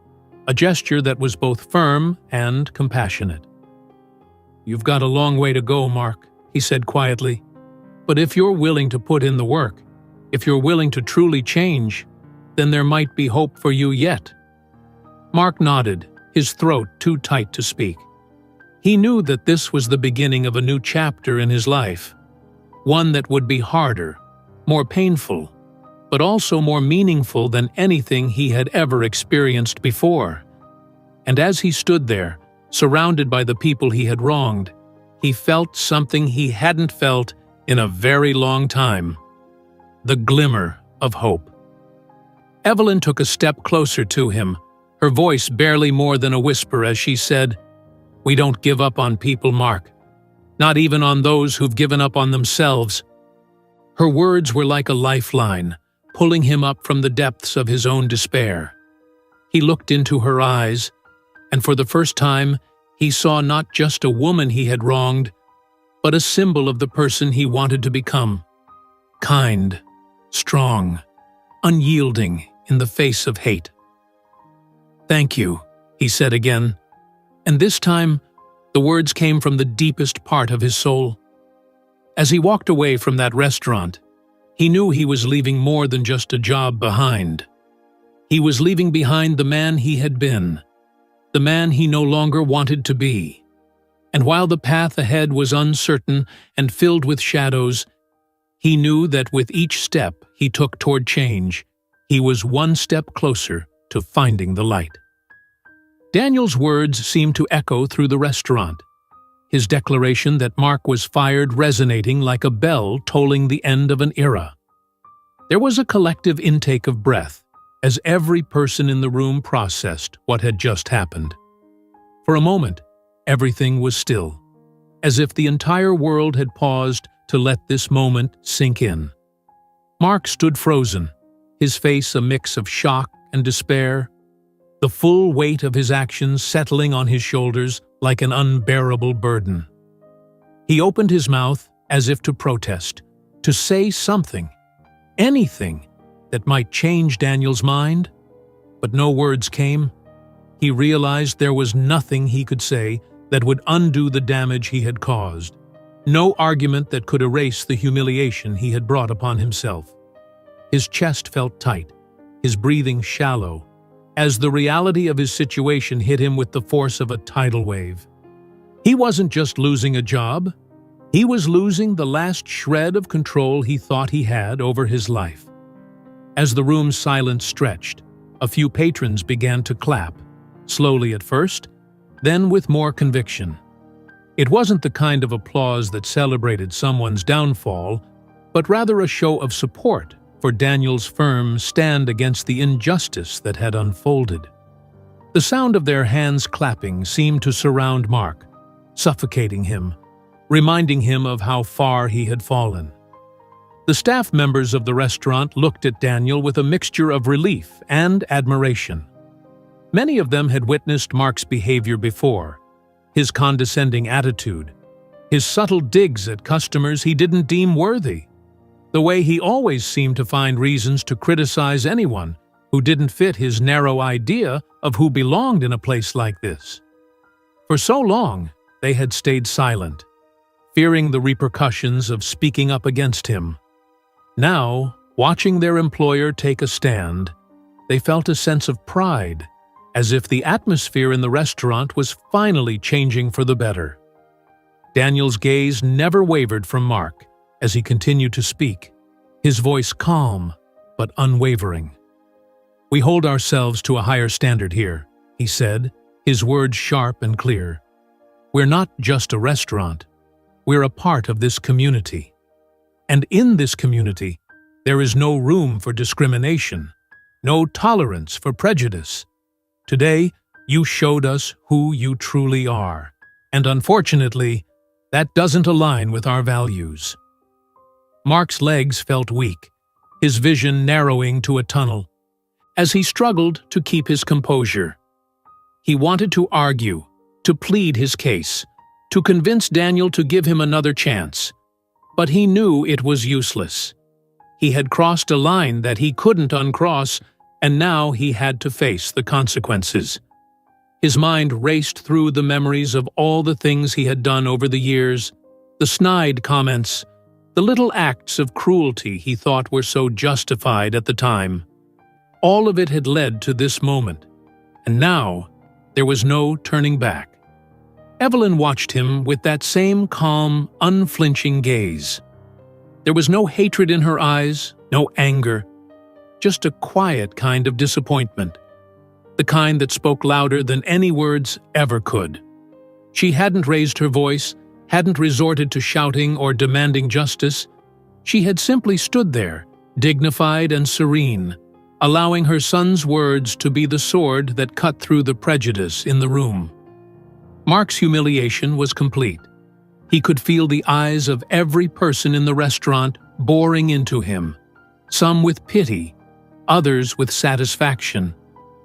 a gesture that was both firm and compassionate. "You've got a long way to go, Mark," he said quietly. "But if you're willing to put in the work, if you're willing to truly change, then there might be hope for you yet." Mark nodded, his throat too tight to speak. He knew that this was the beginning of a new chapter in his life, one that would be harder, more painful, but also more meaningful than anything he had ever experienced before. And as he stood there, surrounded by the people he had wronged, he felt something he hadn't felt in a very long time: the glimmer of hope. Evelyn took a step closer to him, her voice barely more than a whisper as she said, "We don't give up on people, Mark. Not even on those who've given up on themselves." Her words were like a lifeline, pulling him up from the depths of his own despair. He looked into her eyes, and for the first time, he saw not just a woman he had wronged, but a symbol of the person he wanted to become. Kind, strong, unyielding in the face of hate. "Thank you," he said again, and this time the words came from the deepest part of his soul. As he walked away from that restaurant, he knew he was leaving more than just a job behind. He was leaving behind the man he had been, the man he no longer wanted to be. And while the path ahead was uncertain and filled with shadows, he knew that with each step he took toward change, he was one step closer to finding the light. Daniel's words seemed to echo through the restaurant, his declaration that Mark was fired resonating like a bell tolling the end of an era. There was a collective intake of breath as every person in the room processed what had just happened. For a moment, everything was still, as if the entire world had paused to let this moment sink in. Mark stood frozen, his face a mix of shock and despair, the full weight of his actions settling on his shoulders like an unbearable burden. He opened his mouth as if to protest, to say something, anything that might change Daniel's mind, but no words came. He realized there was nothing he could say that would undo the damage he had caused, no argument that could erase the humiliation he had brought upon himself. His chest felt tight, his breathing shallow, as the reality of his situation hit him with the force of a tidal wave. He wasn't just losing a job, he was losing the last shred of control he thought he had over his life. As the room's silence stretched, a few patrons began to clap, slowly at first, then with more conviction. It wasn't the kind of applause that celebrated someone's downfall, but rather a show of support for Daniel's firm stand against the injustice that had unfolded. The sound of their hands clapping seemed to surround Mark, suffocating him, reminding him of how far he had fallen. The staff members of the restaurant looked at Daniel with a mixture of relief and admiration. Many of them had witnessed Mark's behavior before, his condescending attitude, his subtle digs at customers he didn't deem worthy, the way he always seemed to find reasons to criticize anyone who didn't fit his narrow idea of who belonged in a place like this. For so long, they had stayed silent, fearing the repercussions of speaking up against him. Now, watching their employer take a stand, they felt a sense of pride, as if the atmosphere in the restaurant was finally changing for the better. Daniel's gaze never wavered from Mark as he continued to speak, his voice calm but unwavering. "We hold ourselves to a higher standard here," he said, his words sharp and clear. "We're not just a restaurant. We're a part of this community. And in this community, there is no room for discrimination, no tolerance for prejudice. Today, you showed us who you truly are, and unfortunately, that doesn't align with our values." Mark's legs felt weak, his vision narrowing to a tunnel, as he struggled to keep his composure. He wanted to argue, to plead his case, to convince Daniel to give him another chance, but he knew it was useless. He had crossed a line that he couldn't uncross, and now he had to face the consequences. His mind raced through the memories of all the things he had done over the years, the snide comments, the little acts of cruelty he thought were so justified at the time. All of it had led to this moment, and now there was no turning back. Evelyn watched him with that same calm, unflinching gaze. There was no hatred in her eyes, no anger, just a quiet kind of disappointment, the kind that spoke louder than any words ever could. She hadn't raised her voice, hadn't resorted to shouting or demanding justice. She had simply stood there, dignified and serene, allowing her son's words to be the sword that cut through the prejudice in the room. Mark's humiliation was complete. He could feel the eyes of every person in the restaurant boring into him, some with pity, others with satisfaction,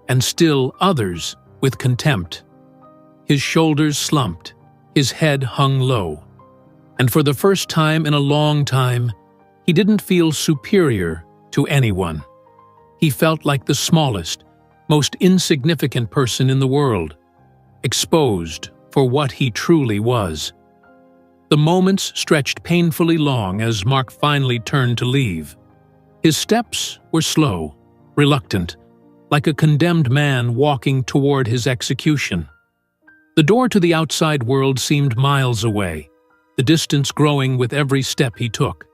and still others with contempt. His shoulders slumped, his head hung low, and for the first time in a long time, he didn't feel superior to anyone. He felt like the smallest, most insignificant person in the world, exposed for what he truly was. The moments stretched painfully long as Mark finally turned to leave. His steps were slow, reluctant, like a condemned man walking toward his execution. The door to the outside world seemed miles away, the distance growing with every step he took.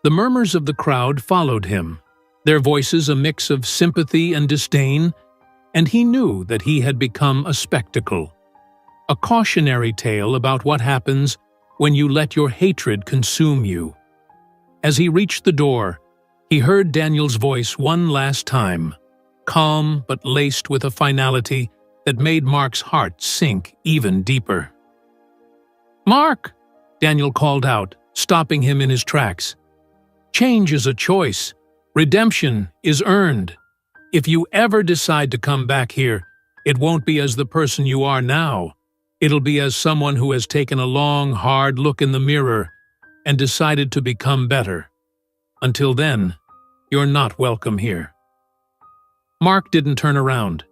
The murmurs of the crowd followed him, their voices a mix of sympathy and disdain, and he knew that he had become a spectacle, a cautionary tale about what happens when you let your hatred consume you. As he reached the door, he heard Daniel's voice one last time, calm but laced with a finality that made Mark's heart sink even deeper. "Mark!" Daniel called out, stopping him in his tracks. "Change is a choice. Redemption is earned. If you ever decide to come back here, it won't be as the person you are now. It'll be as someone who has taken a long, hard look in the mirror and decided to become better. Until then, you're not welcome here." Mark didn't turn around.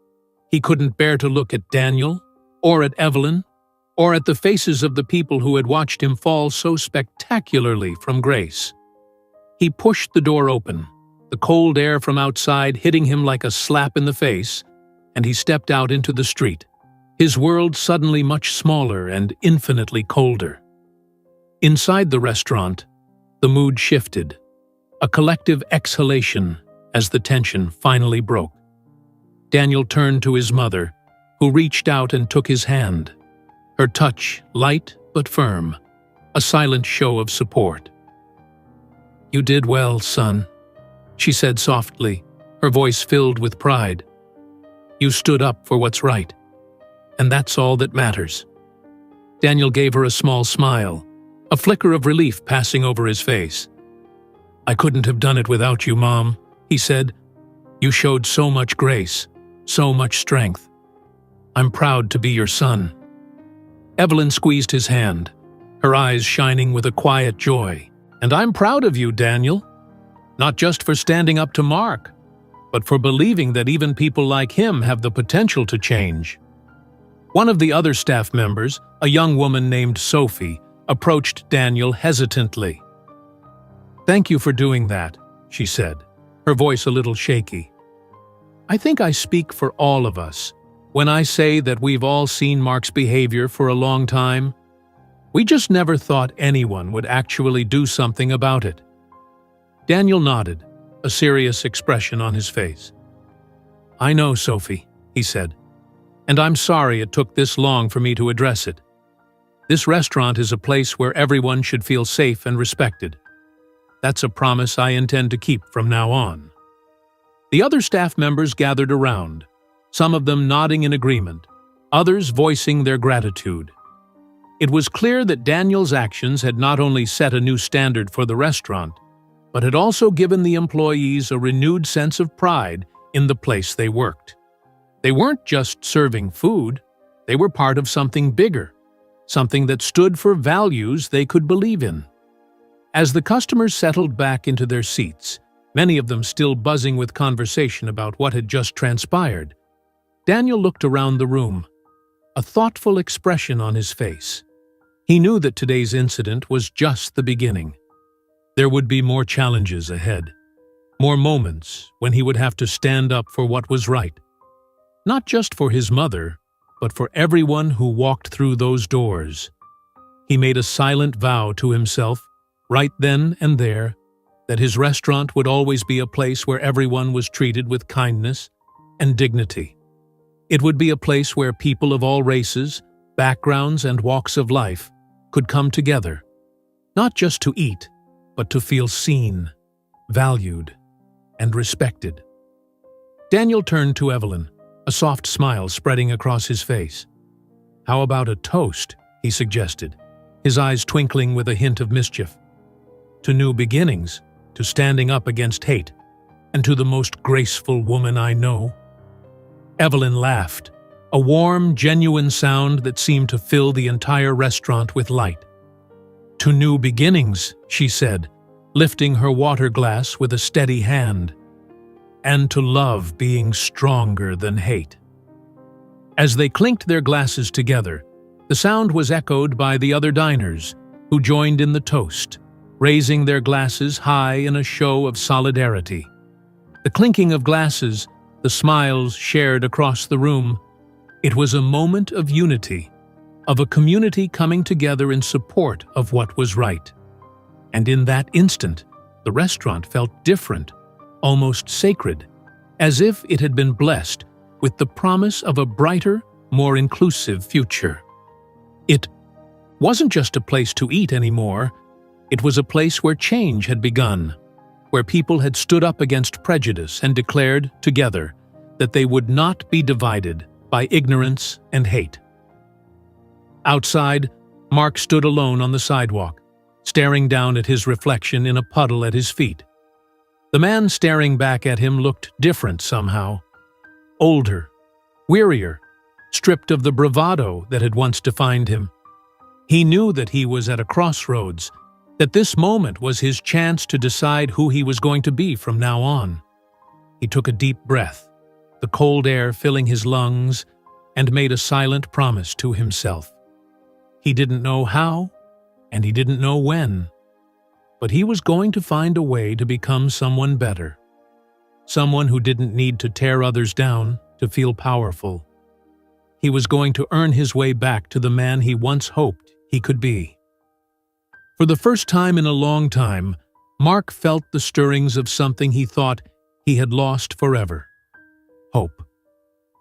He couldn't bear to look at Daniel, or at Evelyn, or at the faces of the people who had watched him fall so spectacularly from grace. He pushed the door open, the cold air from outside hitting him like a slap in the face, and he stepped out into the street, his world suddenly much smaller and infinitely colder. Inside the restaurant, the mood shifted, a collective exhalation as the tension finally broke. Daniel turned to his mother, who reached out and took his hand, her touch light but firm, a silent show of support. "You did well, son," she said softly, her voice filled with pride. "You stood up for what's right, and that's all that matters." Daniel gave her a small smile, a flicker of relief passing over his face. "I couldn't have done it without you, Mom," he said. "You showed so much grace, so much strength. I'm proud to be your son." Evelyn squeezed his hand, her eyes shining with a quiet joy. "And I'm proud of you, Daniel. Not just for standing up to Mark, but for believing that even people like him have the potential to change." One of the other staff members, a young woman named Sophie, approached Daniel hesitantly. "Thank you for doing that," she said, her voice a little shaky. "I think I speak for all of us when I say that we've all seen Mark's behavior for a long time. We just never thought anyone would actually do something about it." Daniel nodded, a serious expression on his face. "I know, Sophie," he said, "and I'm sorry it took this long for me to address it. This restaurant is a place where everyone should feel safe and respected. That's a promise I intend to keep from now on." The other staff members gathered around, some of them nodding in agreement, others voicing their gratitude. It was clear that Daniel's actions had not only set a new standard for the restaurant, but had also given the employees a renewed sense of pride in the place they worked. They weren't just serving food, they were part of something bigger, something that stood for values they could believe in. As the customers settled back into their seats, many of them still buzzing with conversation about what had just transpired, Daniel looked around the room, a thoughtful expression on his face. He knew that today's incident was just the beginning. There would be more challenges ahead, more moments when he would have to stand up for what was right, not just for his mother, but for everyone who walked through those doors. He made a silent vow to himself, right then and there, that his restaurant would always be a place where everyone was treated with kindness and dignity. It would be a place where people of all races, backgrounds, and walks of life could come together, not just to eat, but to feel seen, valued, and respected. Daniel turned to Evelyn, a soft smile spreading across his face. "How about a toast?" he suggested, his eyes twinkling with a hint of mischief. "To new beginnings, to standing up against hate, and to the most graceful woman I know." Evelyn laughed, a warm, genuine sound that seemed to fill the entire restaurant with light. "To new beginnings," she said, lifting her water glass with a steady hand. "And to love being stronger than hate." As they clinked their glasses together, the sound was echoed by the other diners, who joined in the toast, raising their glasses high in a show of solidarity. The clinking of glasses, the smiles shared across the room, it was a moment of unity, of a community coming together in support of what was right. And in that instant, the restaurant felt different, almost sacred, as if it had been blessed with the promise of a brighter, more inclusive future. It wasn't just a place to eat anymore, it was a place where change had begun, where people had stood up against prejudice and declared, together, that they would not be divided by ignorance and hate. Outside, Mark stood alone on the sidewalk, staring down at his reflection in a puddle at his feet. The man staring back at him looked different somehow. Older, wearier, stripped of the bravado that had once defined him. He knew that he was at a crossroads, that this moment was his chance to decide who he was going to be from now on. He took a deep breath, the cold air filling his lungs, and made a silent promise to himself. He didn't know how, and he didn't know when, but he was going to find a way to become someone better. Someone who didn't need to tear others down to feel powerful. He was going to earn his way back to the man he once hoped he could be. For the first time in a long time, Mark felt the stirrings of something he thought he had lost forever. Hope.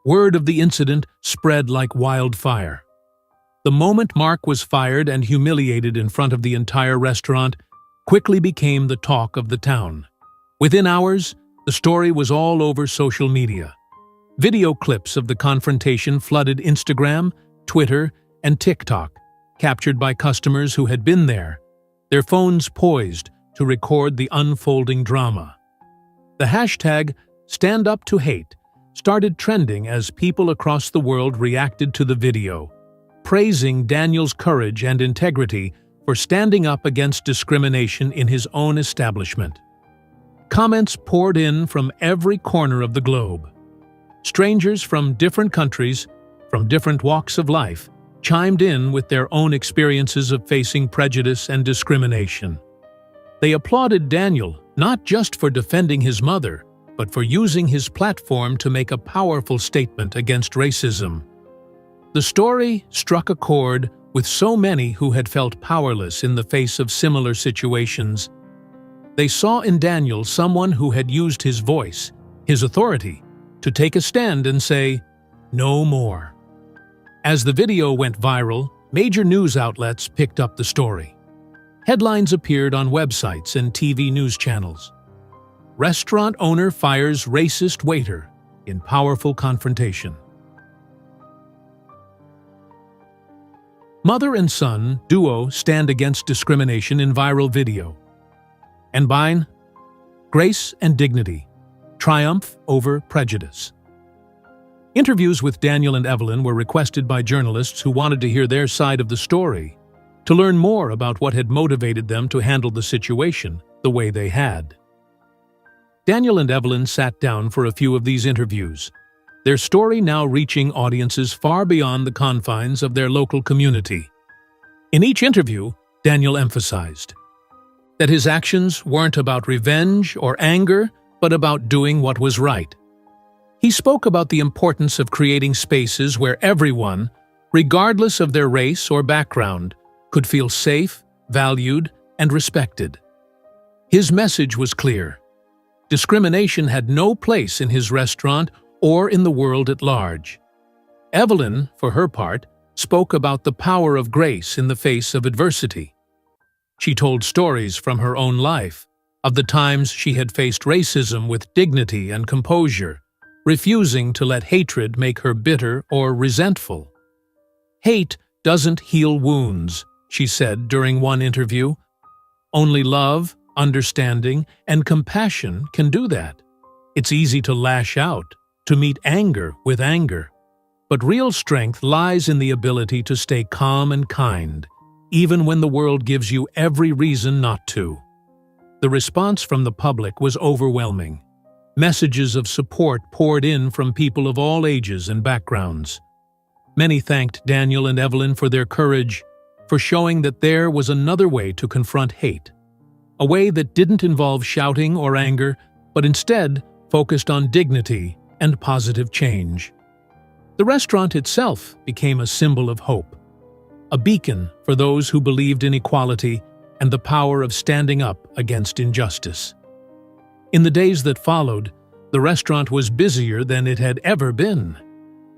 Word of the incident spread like wildfire. The moment Mark was fired and humiliated in front of the entire restaurant quickly became the talk of the town. Within hours, the story was all over social media. Video clips of the confrontation flooded Instagram, Twitter, and TikTok, captured by customers who had been there, their phones poised to record the unfolding drama. The hashtag #StandUpToHate started trending as people across the world reacted to the video, praising Daniel's courage and integrity for standing up against discrimination in his own establishment. Comments poured in from every corner of the globe. Strangers from different countries, from different walks of life, chimed in with their own experiences of facing prejudice and discrimination. They applauded Daniel not just for defending his mother, but for using his platform to make a powerful statement against racism. The story struck a chord with so many who had felt powerless in the face of similar situations. They saw in Daniel someone who had used his voice, his authority, to take a stand and say, "No more." As the video went viral, major news outlets picked up the story. Headlines appeared on websites and TV news channels. Restaurant owner fires racist waiter in powerful confrontation. Mother and son duo stand against discrimination in viral video. And Bine, grace and dignity, triumph over prejudice. Interviews with Daniel and Evelyn were requested by journalists who wanted to hear their side of the story, to learn more about what had motivated them to handle the situation the way they had. Daniel and Evelyn sat down for a few of these interviews, their story now reaching audiences far beyond the confines of their local community. In each interview, Daniel emphasized that his actions weren't about revenge or anger, but about doing what was right. He spoke about the importance of creating spaces where everyone, regardless of their race or background, could feel safe, valued, and respected. His message was clear. Discrimination had no place in his restaurant or in the world at large. Evelyn, for her part, spoke about the power of grace in the face of adversity. She told stories from her own life, of the times she had faced racism with dignity and composure, refusing to let hatred make her bitter or resentful. "Hate doesn't heal wounds," she said during one interview. "Only love, understanding, and compassion can do that. It's easy to lash out, to meet anger with anger. But real strength lies in the ability to stay calm and kind, even when the world gives you every reason not to. The response from the public was overwhelming. Messages of support poured in from people of all ages and backgrounds. Many thanked Daniel and Evelyn for their courage, for showing that there was another way to confront hate. A way that didn't involve shouting or anger, but instead focused on dignity and positive change. The restaurant itself became a symbol of hope, a beacon for those who believed in equality and the power of standing up against injustice. In the days that followed, the restaurant was busier than it had ever been.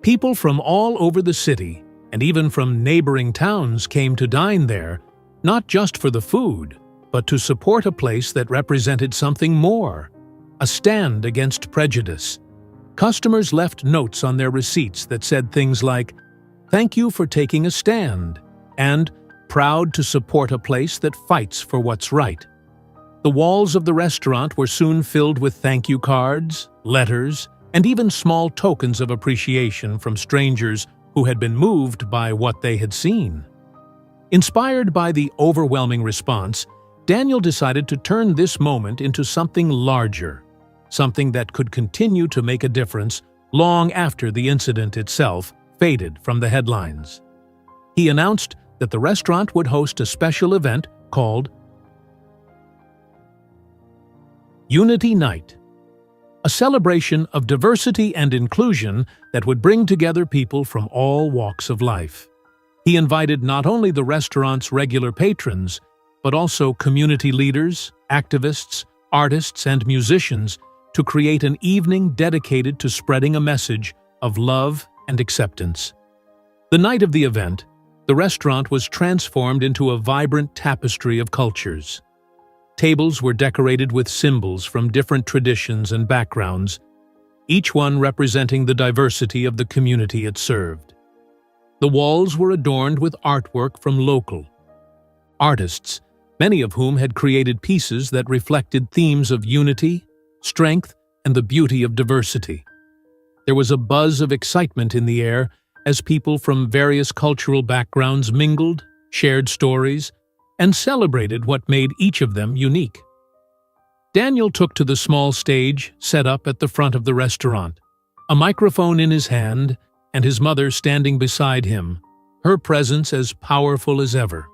People from all over the city, and even from neighboring towns, came to dine there, not just for the food, but to support a place that represented something more, a stand against prejudice. Customers left notes on their receipts that said things like, "Thank you for taking a stand," and "Proud to support a place that fights for what's right." The walls of the restaurant were soon filled with thank you cards, letters, and even small tokens of appreciation from strangers who had been moved by what they had seen. Inspired by the overwhelming response, Daniel decided to turn this moment into something larger, something that could continue to make a difference long after the incident itself faded from the headlines. He announced that the restaurant would host a special event called Unity Night, a celebration of diversity and inclusion that would bring together people from all walks of life. He invited not only the restaurant's regular patrons, but also community leaders, activists, artists, and musicians to create an evening dedicated to spreading a message of love and acceptance. The night of the event, the restaurant was transformed into a vibrant tapestry of cultures. Tables were decorated with symbols from different traditions and backgrounds, each one representing the diversity of the community it served. The walls were adorned with artwork from local artists, many of whom had created pieces that reflected themes of unity, strength, and the beauty of diversity. There was a buzz of excitement in the air as people from various cultural backgrounds mingled, shared stories, and celebrated what made each of them unique. Daniel took to the small stage set up at the front of the restaurant, a microphone in his hand and his mother standing beside him, her presence as powerful as ever.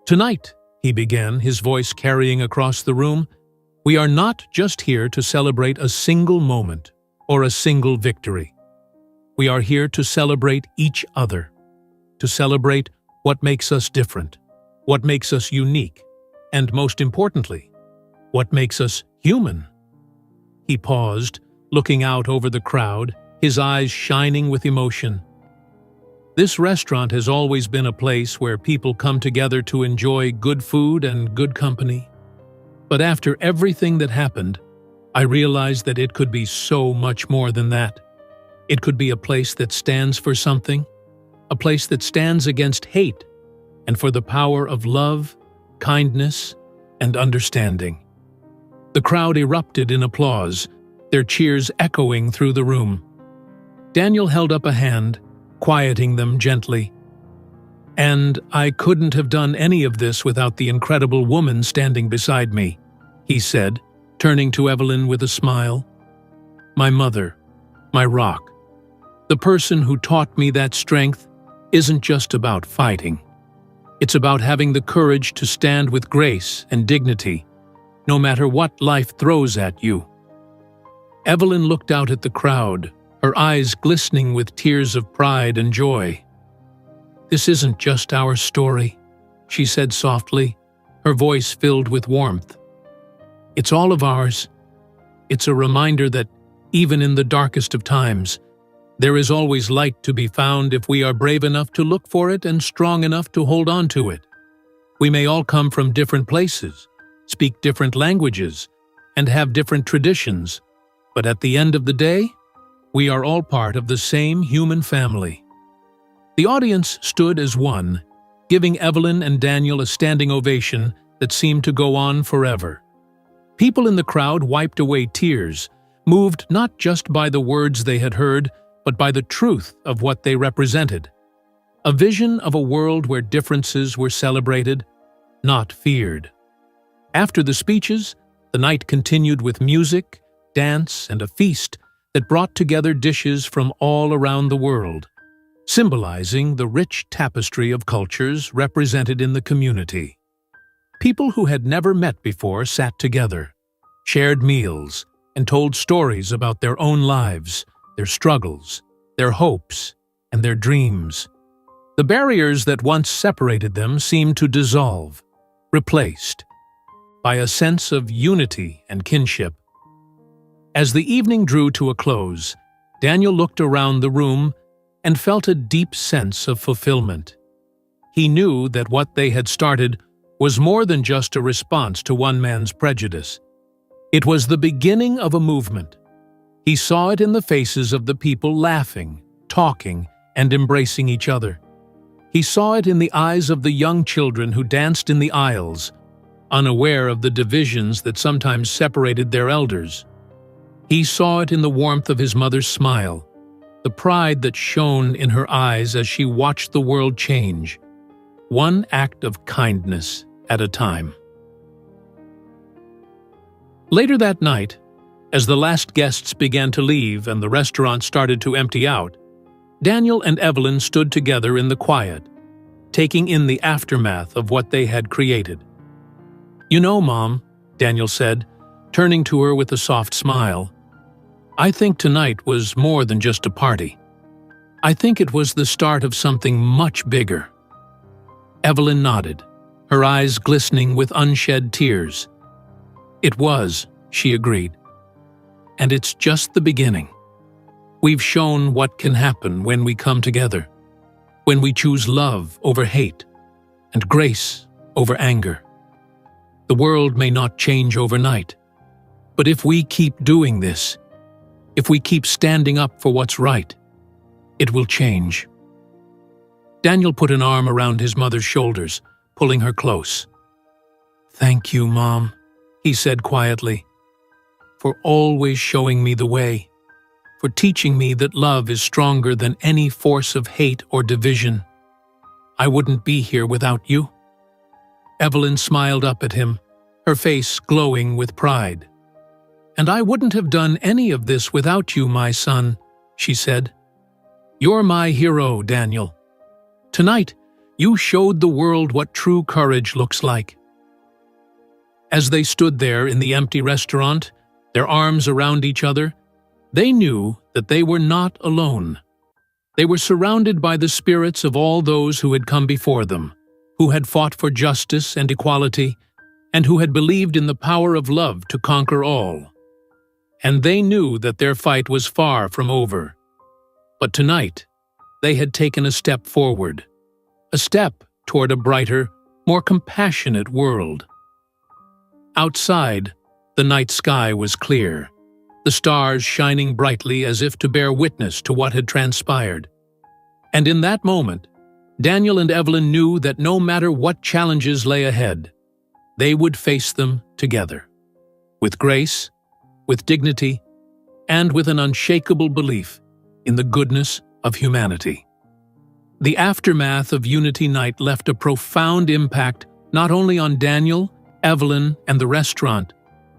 "Tonight," he began, his voice carrying across the room, "we are not just here to celebrate a single moment or a single victory. We are here to celebrate each other, to celebrate what makes us different, what makes us unique, and most importantly, what makes us human." He paused, looking out over the crowd, his eyes shining with emotion. This restaurant has always been a place where people come together to enjoy good food and good company. But after everything that happened, I realized that it could be so much more than that. It could be a place that stands for something, a place that stands against hate, and for the power of love, kindness, and understanding. The crowd erupted in applause, their cheers echoing through the room. Daniel held up a hand, quieting them gently. "And I couldn't have done any of this without the incredible woman standing beside me," he said, turning to Evelyn with a smile. "My mother, my rock. The person who taught me that strength isn't just about fighting. It's about having the courage to stand with grace and dignity, no matter what life throws at you." Evelyn looked out at the crowd, her eyes glistening with tears of pride and joy. "This isn't just our story," she said softly, her voice filled with warmth. "It's all of ours. It's a reminder that, even in the darkest of times, there is always light to be found if we are brave enough to look for it and strong enough to hold on to it. We may all come from different places, speak different languages, and have different traditions, but at the end of the day, we are all part of the same human family." The audience stood as one, giving Evelyn and Daniel a standing ovation that seemed to go on forever. People in the crowd wiped away tears, moved not just by the words they had heard, but by the truth of what they represented. A vision of a world where differences were celebrated, not feared. After the speeches, the night continued with music, dance, and a feast that brought together dishes from all around the world, symbolizing the rich tapestry of cultures represented in the community. People who had never met before sat together, shared meals, and told stories about their own lives, their struggles, their hopes, and their dreams. The barriers that once separated them seemed to dissolve, replaced by a sense of unity and kinship. As the evening drew to a close, Daniel looked around the room and felt a deep sense of fulfillment. He knew that what they had started was more than just a response to one man's prejudice. It was the beginning of a movement. He saw it in the faces of the people laughing, talking, and embracing each other. He saw it in the eyes of the young children who danced in the aisles, unaware of the divisions that sometimes separated their elders. He saw it in the warmth of his mother's smile, the pride that shone in her eyes as she watched the world change, one act of kindness at a time. Later that night, as the last guests began to leave and the restaurant started to empty out, Daniel and Evelyn stood together in the quiet, taking in the aftermath of what they had created. "You know, Mom," Daniel said, turning to her with a soft smile, "I think tonight was more than just a party. I think it was the start of something much bigger." Evelyn nodded, her eyes glistening with unshed tears. "It was," she agreed. "And it's just the beginning. We've shown what can happen when we come together, when we choose love over hate and grace over anger. The world may not change overnight, but if we keep doing this, if we keep standing up for what's right, it will change." Daniel put an arm around his mother's shoulders, pulling her close. "Thank you, Mom," he said quietly, "for always showing me the way, for teaching me that love is stronger than any force of hate or division. I wouldn't be here without you." Evelyn smiled up at him, her face glowing with pride. "And I wouldn't have done any of this without you, my son," she said. "You're my hero, Daniel. Tonight, you showed the world what true courage looks like." As they stood there in the empty restaurant, their arms around each other, they knew that they were not alone. They were surrounded by the spirits of all those who had come before them, who had fought for justice and equality, and who had believed in the power of love to conquer all. And they knew that their fight was far from over. But tonight, they had taken a step forward, a step toward a brighter, more compassionate world. Outside, the night sky was clear, the stars shining brightly as if to bear witness to what had transpired. And in that moment, Daniel and Evelyn knew that no matter what challenges lay ahead, they would face them together, with grace, with dignity, and with an unshakable belief in the goodness of humanity. The aftermath of Unity Night left a profound impact not only on Daniel, Evelyn, and the restaurant,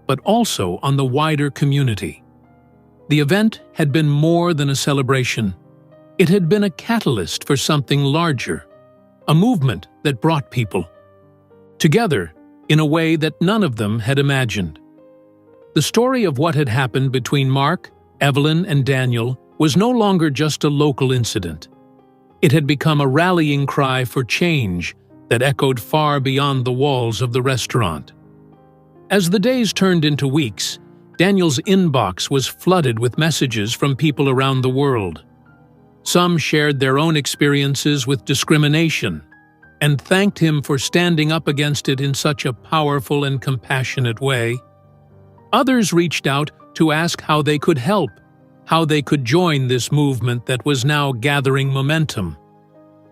but also on the wider community. The event had been more than a celebration. It had been a catalyst for something larger, a movement that brought people together in a way that none of them had imagined. The story of what had happened between Mark, Evelyn, and Daniel was no longer just a local incident. It had become a rallying cry for change that echoed far beyond the walls of the restaurant. As the days turned into weeks, Daniel's inbox was flooded with messages from people around the world. Some shared their own experiences with discrimination and thanked him for standing up against it in such a powerful and compassionate way. Others reached out to ask how they could help, how they could join this movement that was now gathering momentum.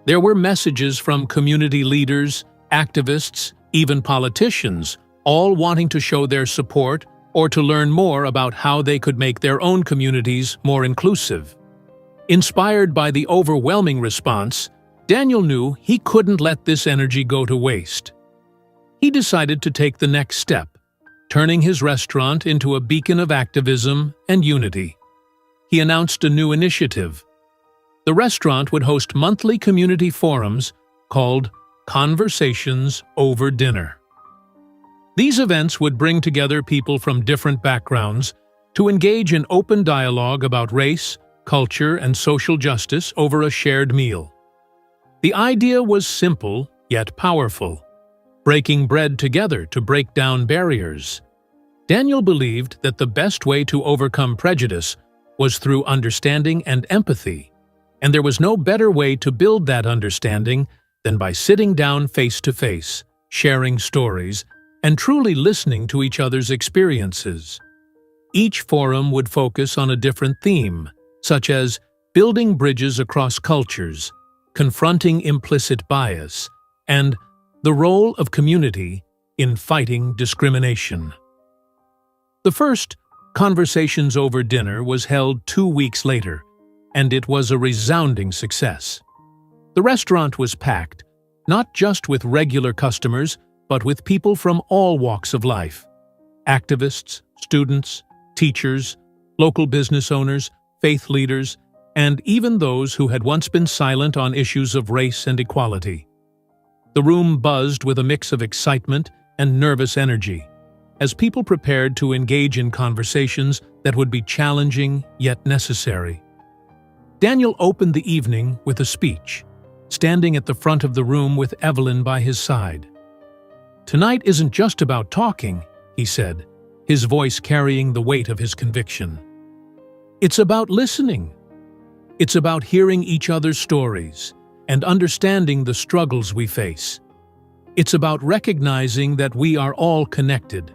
There were messages from community leaders, activists, even politicians, all wanting to show their support, or to learn more about how they could make their own communities more inclusive. Inspired by the overwhelming response, Daniel knew he couldn't let this energy go to waste. He decided to take the next step, turning his restaurant into a beacon of activism and unity. He announced a new initiative. The restaurant would host monthly community forums called Conversations Over Dinner. These events would bring together people from different backgrounds to engage in open dialogue about race, culture, and social justice over a shared meal. The idea was simple, yet powerful, breaking bread together to break down barriers. Daniel believed that the best way to overcome prejudice was through understanding and empathy, and there was no better way to build that understanding than by sitting down face-to-face, sharing stories, and truly listening to each other's experiences. Each forum would focus on a different theme, such as building bridges across cultures, confronting implicit bias, and the role of community in fighting discrimination. The first Conversations Over Dinner was held 2 weeks later, and it was a resounding success. The restaurant was packed, not just with regular customers, but with people from all walks of life: activists, students, teachers, local business owners, faith leaders, and even those who had once been silent on issues of race and equality. The room buzzed with a mix of excitement and nervous energy, as people prepared to engage in conversations that would be challenging yet necessary. Daniel opened the evening with a speech, standing at the front of the room with Evelyn by his side. "Tonight isn't just about talking," he said, his voice carrying the weight of his conviction. "It's about listening. It's about hearing each other's stories and understanding the struggles we face. It's about recognizing that we are all connected,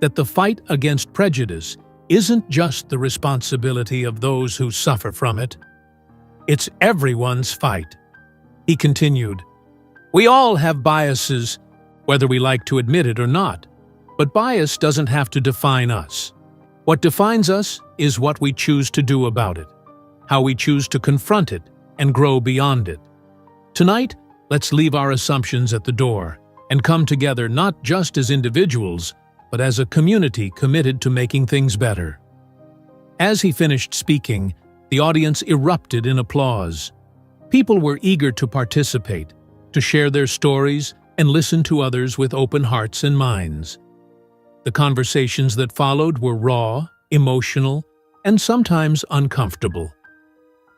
that the fight against prejudice isn't just the responsibility of those who suffer from it. It's everyone's fight." He continued, "We all have biases, whether we like to admit it or not, but bias doesn't have to define us. What defines us is what we choose to do about it, how we choose to confront it and grow beyond it. Tonight, let's leave our assumptions at the door and come together not just as individuals, but as a community committed to making things better." As he finished speaking, the audience erupted in applause. People were eager to participate, to share their stories, and listen to others with open hearts and minds. The conversations that followed were raw, emotional, and sometimes uncomfortable.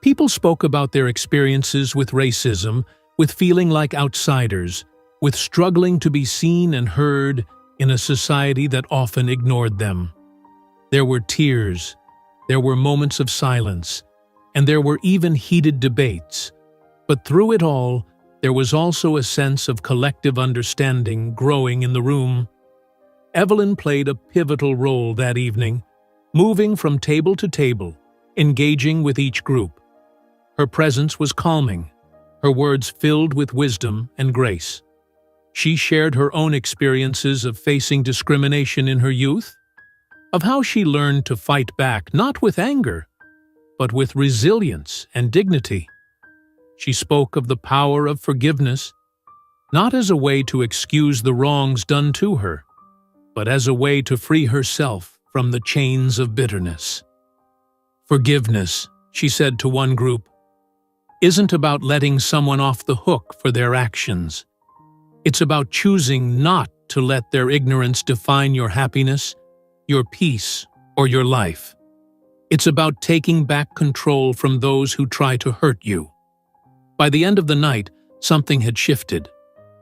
People spoke about their experiences with racism, with feeling like outsiders, with struggling to be seen and heard in a society that often ignored them. There were tears, there were moments of silence, and there were even heated debates. But through it all, there was also a sense of collective understanding growing in the room. Evelyn played a pivotal role that evening, moving from table to table, engaging with each group. Her presence was calming, her words filled with wisdom and grace. She shared her own experiences of facing discrimination in her youth, of how she learned to fight back not with anger, but with resilience and dignity. She spoke of the power of forgiveness, not as a way to excuse the wrongs done to her, but as a way to free herself from the chains of bitterness. "Forgiveness," she said to one group, "isn't about letting someone off the hook for their actions. It's about choosing not to let their ignorance define your happiness, your peace, or your life. It's about taking back control from those who try to hurt you." By the end of the night, something had shifted.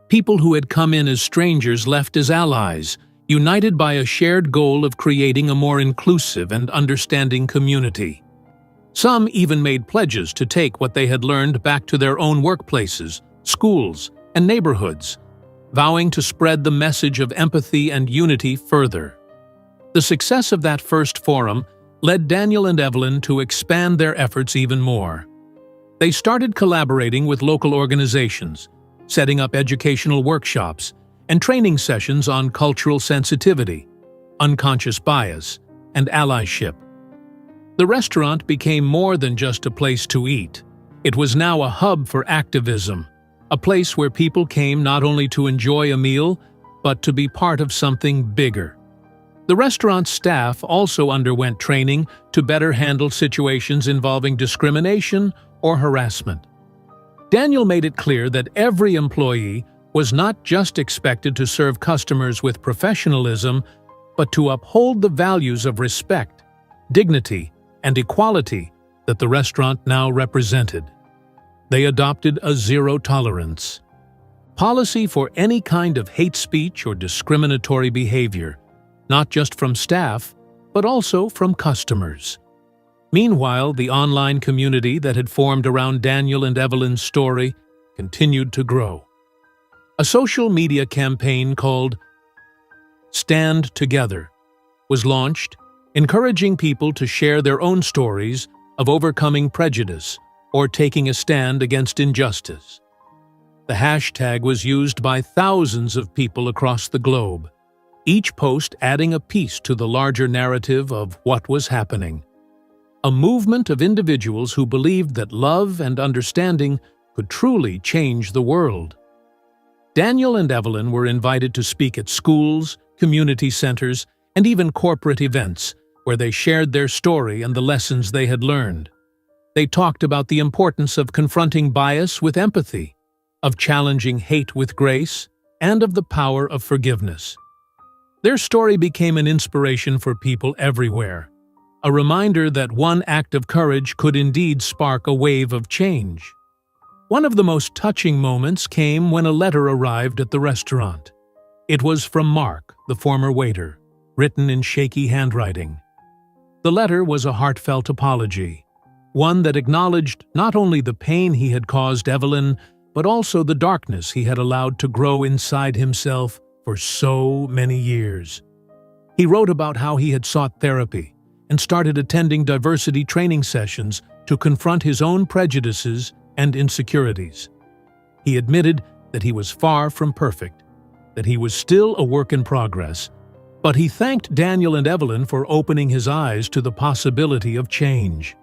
People who had come in as strangers left as allies, united by a shared goal of creating a more inclusive and understanding community. Some even made pledges to take what they had learned back to their own workplaces, schools, and neighborhoods, vowing to spread the message of empathy and unity further. The success of that first forum led Daniel and Evelyn to expand their efforts even more. They started collaborating with local organizations, setting up educational workshops and training sessions on cultural sensitivity, unconscious bias, and allyship. The restaurant became more than just a place to eat. It was now a hub for activism, a place where people came not only to enjoy a meal, but to be part of something bigger. The restaurant's staff also underwent training to better handle situations involving discrimination or harassment. Daniel made it clear that every employee was not just expected to serve customers with professionalism, but to uphold the values of respect, dignity, and equality that the restaurant now represented. They adopted a zero-tolerance policy for any kind of hate speech or discriminatory behavior, not just from staff, but also from customers. Meanwhile, the online community that had formed around Daniel and Evelyn's story continued to grow. A social media campaign called Stand Together was launched, encouraging people to share their own stories of overcoming prejudice or taking a stand against injustice. The hashtag was used by thousands of people across the globe, each post adding a piece to the larger narrative of what was happening. A movement of individuals who believed that love and understanding could truly change the world. Daniel and Evelyn were invited to speak at schools, community centers, and even corporate events, where they shared their story and the lessons they had learned. They talked about the importance of confronting bias with empathy, of challenging hate with grace, and of the power of forgiveness. Their story became an inspiration for people everywhere, a reminder that one act of courage could indeed spark a wave of change. One of the most touching moments came when a letter arrived at the restaurant. It was from Mark, the former waiter, written in shaky handwriting. The letter was a heartfelt apology, one that acknowledged not only the pain he had caused Evelyn, but also the darkness he had allowed to grow inside himself for so many years. He wrote about how he had sought therapy and started attending diversity training sessions to confront his own prejudices and insecurities. He admitted that he was far from perfect, that he was still a work in progress, but he thanked Daniel and Evelyn for opening his eyes to the possibility of change.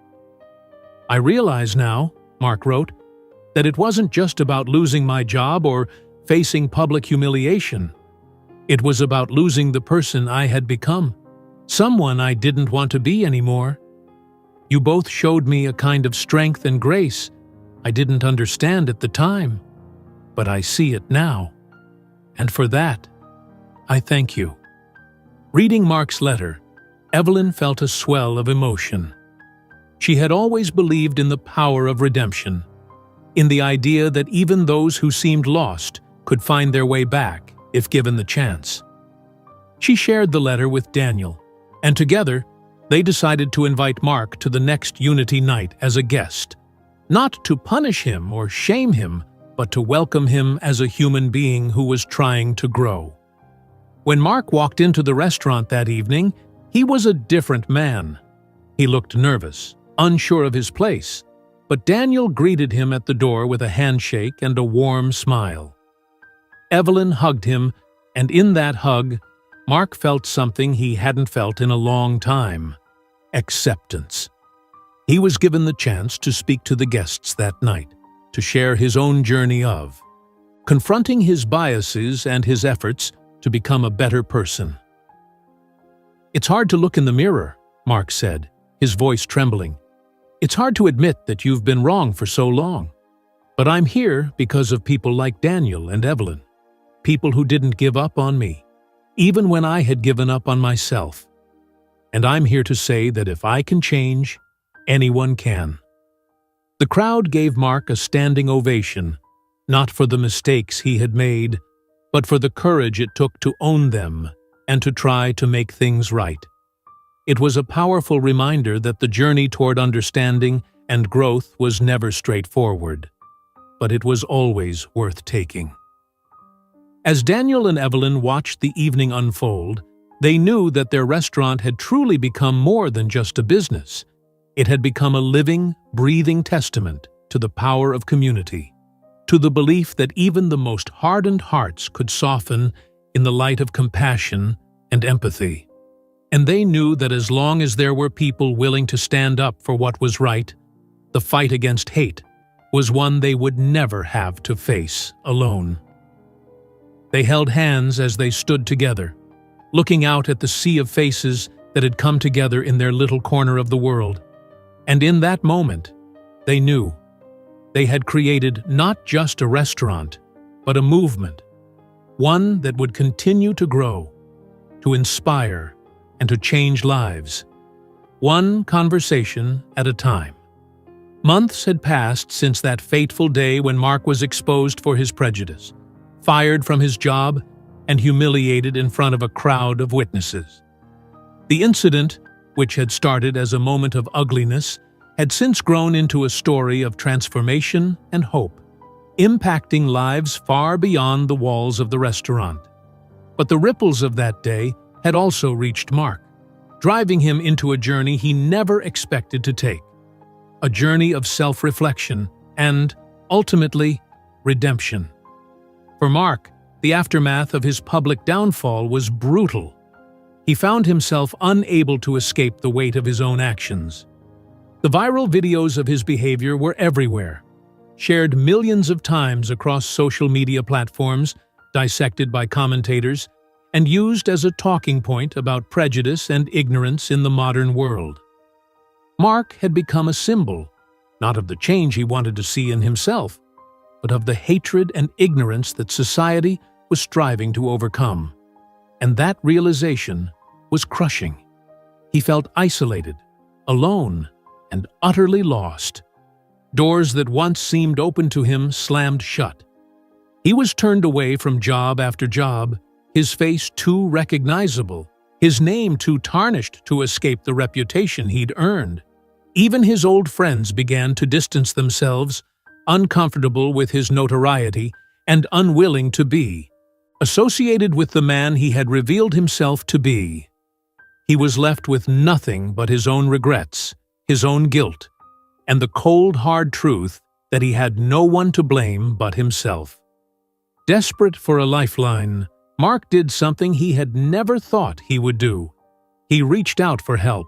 "I realize now," Mark wrote, "that it wasn't just about losing my job or facing public humiliation. It was about losing the person I had become, someone I didn't want to be anymore. You both showed me a kind of strength and grace I didn't understand at the time, but I see it now. And for that, I thank you." Reading Mark's letter, Evelyn felt a swell of emotion. She had always believed in the power of redemption, in the idea that even those who seemed lost could find their way back if given the chance. She shared the letter with Daniel, and together, they decided to invite Mark to the next Unity Night as a guest, not to punish him or shame him, but to welcome him as a human being who was trying to grow. When Mark walked into the restaurant that evening, he was a different man. He looked nervous, unsure of his place, but Daniel greeted him at the door with a handshake and a warm smile. Evelyn hugged him, and in that hug, Mark felt something he hadn't felt in a long time: acceptance. He was given the chance to speak to the guests that night, to share his own journey of confronting his biases and his efforts to become a better person. "It's hard to look in the mirror," Mark said, his voice trembling. "It's hard to admit that you've been wrong for so long. But I'm here because of people like Daniel and Evelyn, people who didn't give up on me, even when I had given up on myself. And I'm here to say that if I can change, anyone can." The crowd gave Mark a standing ovation, not for the mistakes he had made, but for the courage it took to own them and to try to make things right. It was a powerful reminder that the journey toward understanding and growth was never straightforward, but it was always worth taking. As Daniel and Evelyn watched the evening unfold, they knew that their restaurant had truly become more than just a business. It had become a living, breathing testament to the power of community, to the belief that even the most hardened hearts could soften in the light of compassion and empathy. And they knew that as long as there were people willing to stand up for what was right, the fight against hate was one they would never have to face alone. They held hands as they stood together, looking out at the sea of faces that had come together in their little corner of the world. And in that moment, they knew they had created not just a restaurant, but a movement, one that would continue to grow, to inspire, and to change lives, one conversation at a time. Months had passed since that fateful day when Mark was exposed for his prejudice, fired from his job, and humiliated in front of a crowd of witnesses. The incident, which had started as a moment of ugliness, had since grown into a story of transformation and hope, impacting lives far beyond the walls of the restaurant. But the ripples of that day had also reached Mark, driving him into a journey he never expected to take, a journey of self-reflection and, ultimately, redemption. For Mark, the aftermath of his public downfall was brutal. He found himself unable to escape the weight of his own actions. The viral videos of his behavior were everywhere, shared millions of times across social media platforms, dissected by commentators, and used as a talking point about prejudice and ignorance in the modern world. Mark had become a symbol, not of the change he wanted to see in himself, but of the hatred and ignorance that society was striving to overcome. And that realization was crushing. He felt isolated, alone, and utterly lost. Doors that once seemed open to him slammed shut. He was turned away from job after job, his face too recognizable, his name too tarnished to escape the reputation he'd earned. Even his old friends began to distance themselves, uncomfortable with his notoriety and unwilling to be associated with the man he had revealed himself to be. He was left with nothing but his own regrets, his own guilt, and the cold, hard truth that he had no one to blame but himself. Desperate for a lifeline, Mark did something he had never thought he would do. He reached out for help.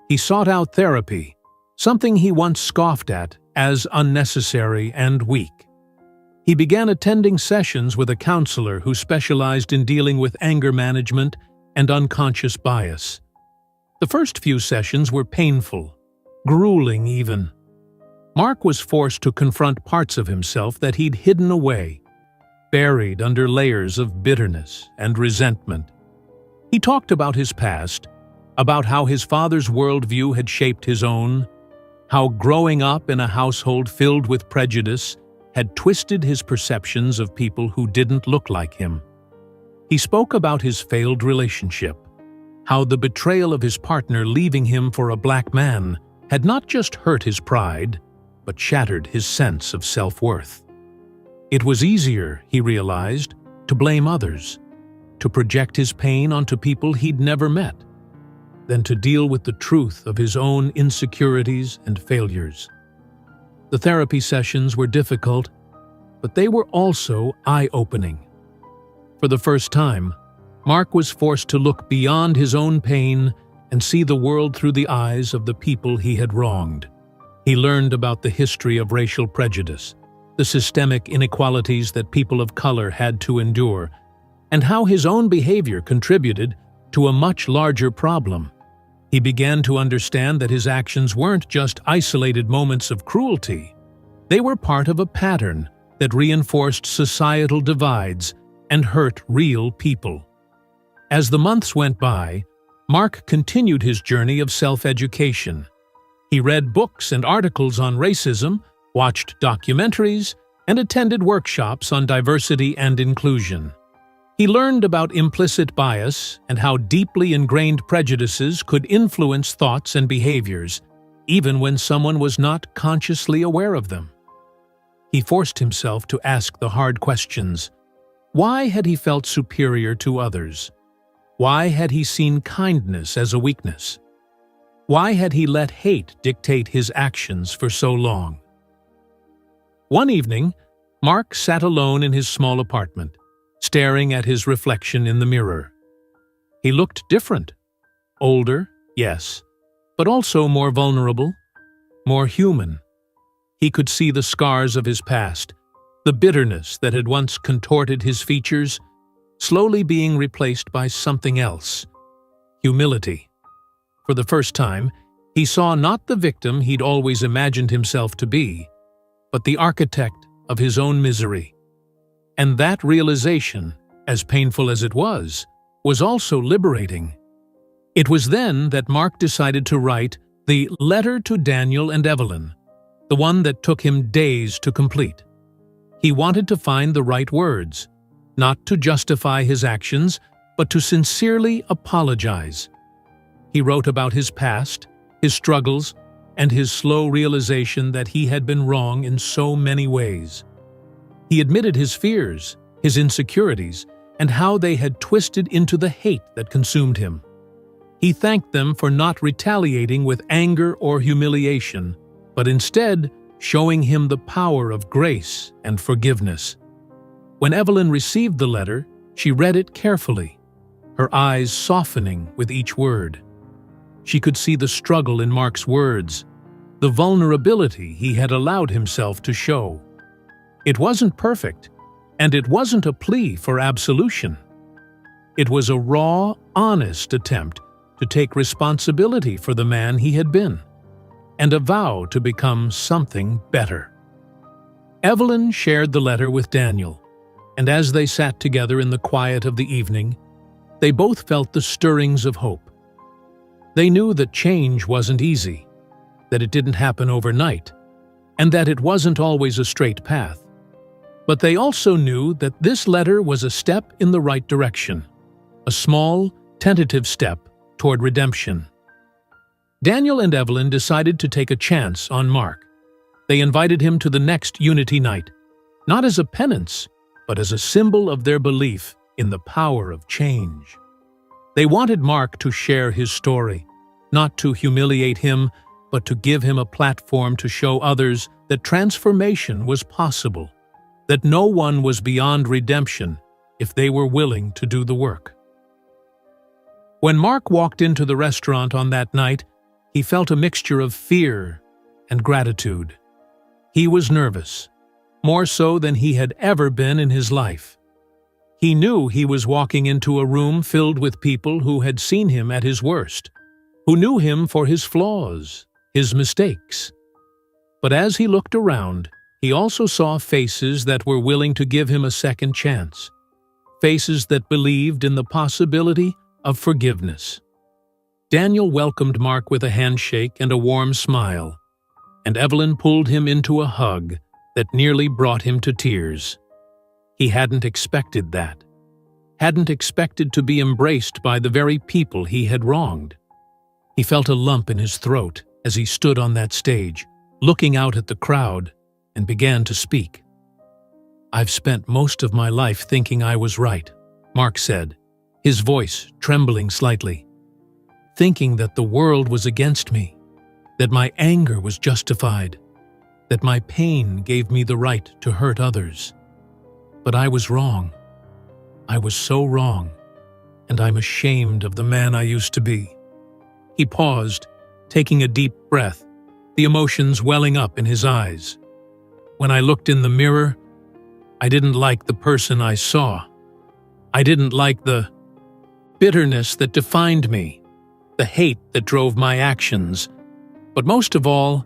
He sought out therapy, something he once scoffed at as unnecessary and weak. He began attending sessions with a counselor who specialized in dealing with anger management and unconscious bias. The first few sessions were painful, grueling even. Mark was forced to confront parts of himself that he'd hidden away, buried under layers of bitterness and resentment. He talked about his past, about how his father's worldview had shaped his own, how growing up in a household filled with prejudice had twisted his perceptions of people who didn't look like him. He spoke about his failed relationship, how the betrayal of his partner leaving him for a black man had not just hurt his pride, but shattered his sense of self-worth. It was easier, he realized, to blame others, to project his pain onto people he'd never met, than to deal with the truth of his own insecurities and failures. The therapy sessions were difficult, but they were also eye-opening. For the first time, Mark was forced to look beyond his own pain and see the world through the eyes of the people he had wronged. He learned about the history of racial prejudice, the systemic inequalities that people of color had to endure, and how his own behavior contributed to a much larger problem. He began to understand that his actions weren't just isolated moments of cruelty. They were part of a pattern that reinforced societal divides and hurt real people. As the months went by, Mark continued his journey of self-education. He read books and articles on racism, watched documentaries, and attended workshops on diversity and inclusion. He learned about implicit bias and how deeply ingrained prejudices could influence thoughts and behaviors, even when someone was not consciously aware of them. He forced himself to ask the hard questions. Why had he felt superior to others? Why had he seen kindness as a weakness? Why had he let hate dictate his actions for so long? One evening, Mark sat alone in his small apartment, staring at his reflection in the mirror. He looked different. Older, yes, but also more vulnerable, more human. He could see the scars of his past, the bitterness that had once contorted his features, slowly being replaced by something else: humility. For the first time, he saw not the victim he'd always imagined himself to be, but the architect of his own misery. And that realization, as painful as it was also liberating. It was then that Mark decided to write the letter to Daniel and Evelyn, the one that took him days to complete. He wanted to find the right words, not to justify his actions, but to sincerely apologize. He wrote about his past, his struggles, and his slow realization that he had been wrong in so many ways. He admitted his fears, his insecurities, and how they had twisted into the hate that consumed him. He thanked them for not retaliating with anger or humiliation, but instead showing him the power of grace and forgiveness. When Evelyn received the letter, she read it carefully, her eyes softening with each word. She could see the struggle in Mark's words, the vulnerability he had allowed himself to show. It wasn't perfect, and it wasn't a plea for absolution. It was a raw, honest attempt to take responsibility for the man he had been, and a vow to become something better. Evelyn shared the letter with Daniel, and as they sat together in the quiet of the evening, they both felt the stirrings of hope. They knew that change wasn't easy, that it didn't happen overnight, and that it wasn't always a straight path. But they also knew that this letter was a step in the right direction, a small, tentative step toward redemption. Daniel and Evelyn decided to take a chance on Mark. They invited him to the next Unity Night, not as a penance, but as a symbol of their belief in the power of change. They wanted Mark to share his story, not to humiliate him, but to give him a platform to show others that transformation was possible, that no one was beyond redemption if they were willing to do the work. When Mark walked into the restaurant on that night, he felt a mixture of fear and gratitude. He was nervous, more so than he had ever been in his life. He knew he was walking into a room filled with people who had seen him at his worst, who knew him for his flaws, his mistakes. But as he looked around, he also saw faces that were willing to give him a second chance, faces that believed in the possibility of forgiveness. Daniel welcomed Mark with a handshake and a warm smile, and Evelyn pulled him into a hug that nearly brought him to tears. He hadn't expected that, hadn't expected to be embraced by the very people he had wronged. He felt a lump in his throat as he stood on that stage, looking out at the crowd, and began to speak. "I've spent most of my life thinking I was right," Mark said, his voice trembling slightly. "Thinking that the world was against me, that my anger was justified, that my pain gave me the right to hurt others. But I was wrong. I was so wrong, and I'm ashamed of the man I used to be." He paused, taking a deep breath, the emotions welling up in his eyes. "When I looked in the mirror, I didn't like the person I saw. I didn't like the bitterness that defined me, the hate that drove my actions. But most of all,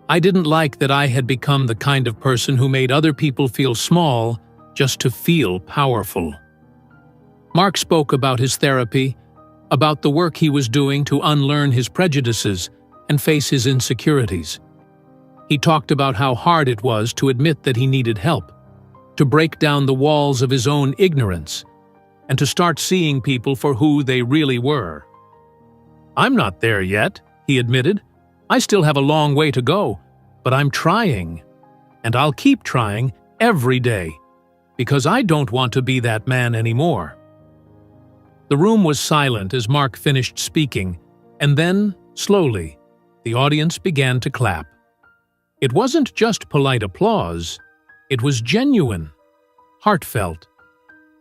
I didn't like that I had become the kind of person who made other people feel small just to feel powerful." Mark spoke about his therapy, about the work he was doing to unlearn his prejudices and face his insecurities. He talked about how hard it was to admit that he needed help, to break down the walls of his own ignorance, and to start seeing people for who they really were. "I'm not there yet," he admitted. "I still have a long way to go, but I'm trying, and I'll keep trying every day, because I don't want to be that man anymore." The room was silent as Mark finished speaking, and then, slowly, the audience began to clap. It wasn't just polite applause, it was genuine, heartfelt.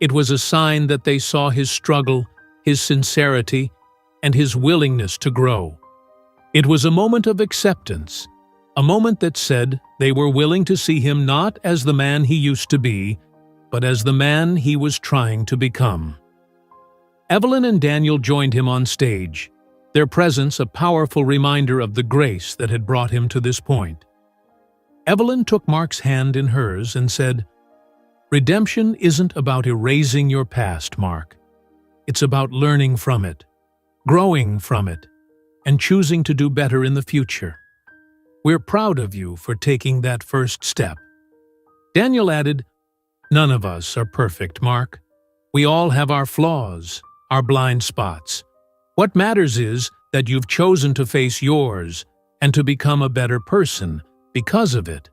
It was a sign that they saw his struggle, his sincerity, and his willingness to grow. It was a moment of acceptance, a moment that said they were willing to see him not as the man he used to be, but as the man he was trying to become. Evelyn and Daniel joined him on stage, their presence a powerful reminder of the grace that had brought him to this point. Evelyn took Mark's hand in hers and said, "Redemption isn't about erasing your past, Mark. It's about learning from it, growing from it, and choosing to do better in the future. We're proud of you for taking that first step." Daniel added, "None of us are perfect, Mark. We all have our flaws, our blind spots. What matters is that you've chosen to face yours and to become a better person because of it.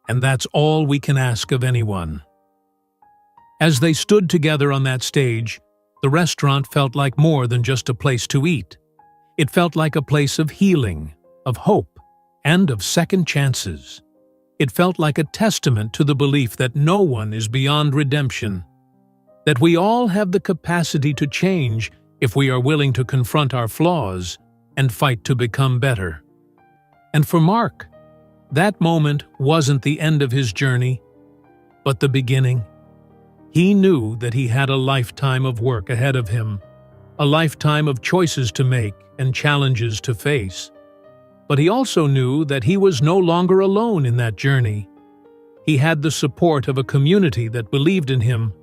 And that's all we can ask of anyone." As they stood together on that stage, the restaurant felt like more than just a place to eat. It felt like a place of healing, of hope, and of second chances. It felt like a testament to the belief that no one is beyond redemption, that we all have the capacity to change if we are willing to confront our flaws and fight to become better. And for Mark, that moment wasn't the end of his journey, but the beginning. He knew that he had a lifetime of work ahead of him, a lifetime of choices to make and challenges to face. But he also knew that he was no longer alone in that journey. He had the support of a community that believed in him,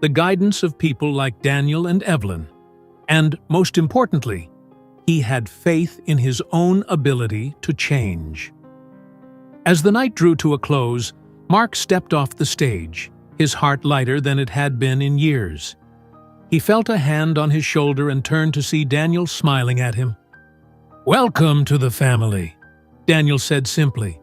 the guidance of people like Daniel and Evelyn, and, most importantly, he had faith in his own ability to change. As the night drew to a close, Mark stepped off the stage, his heart lighter than it had been in years. He felt a hand on his shoulder and turned to see Daniel smiling at him. "Welcome to the family," Daniel said simply.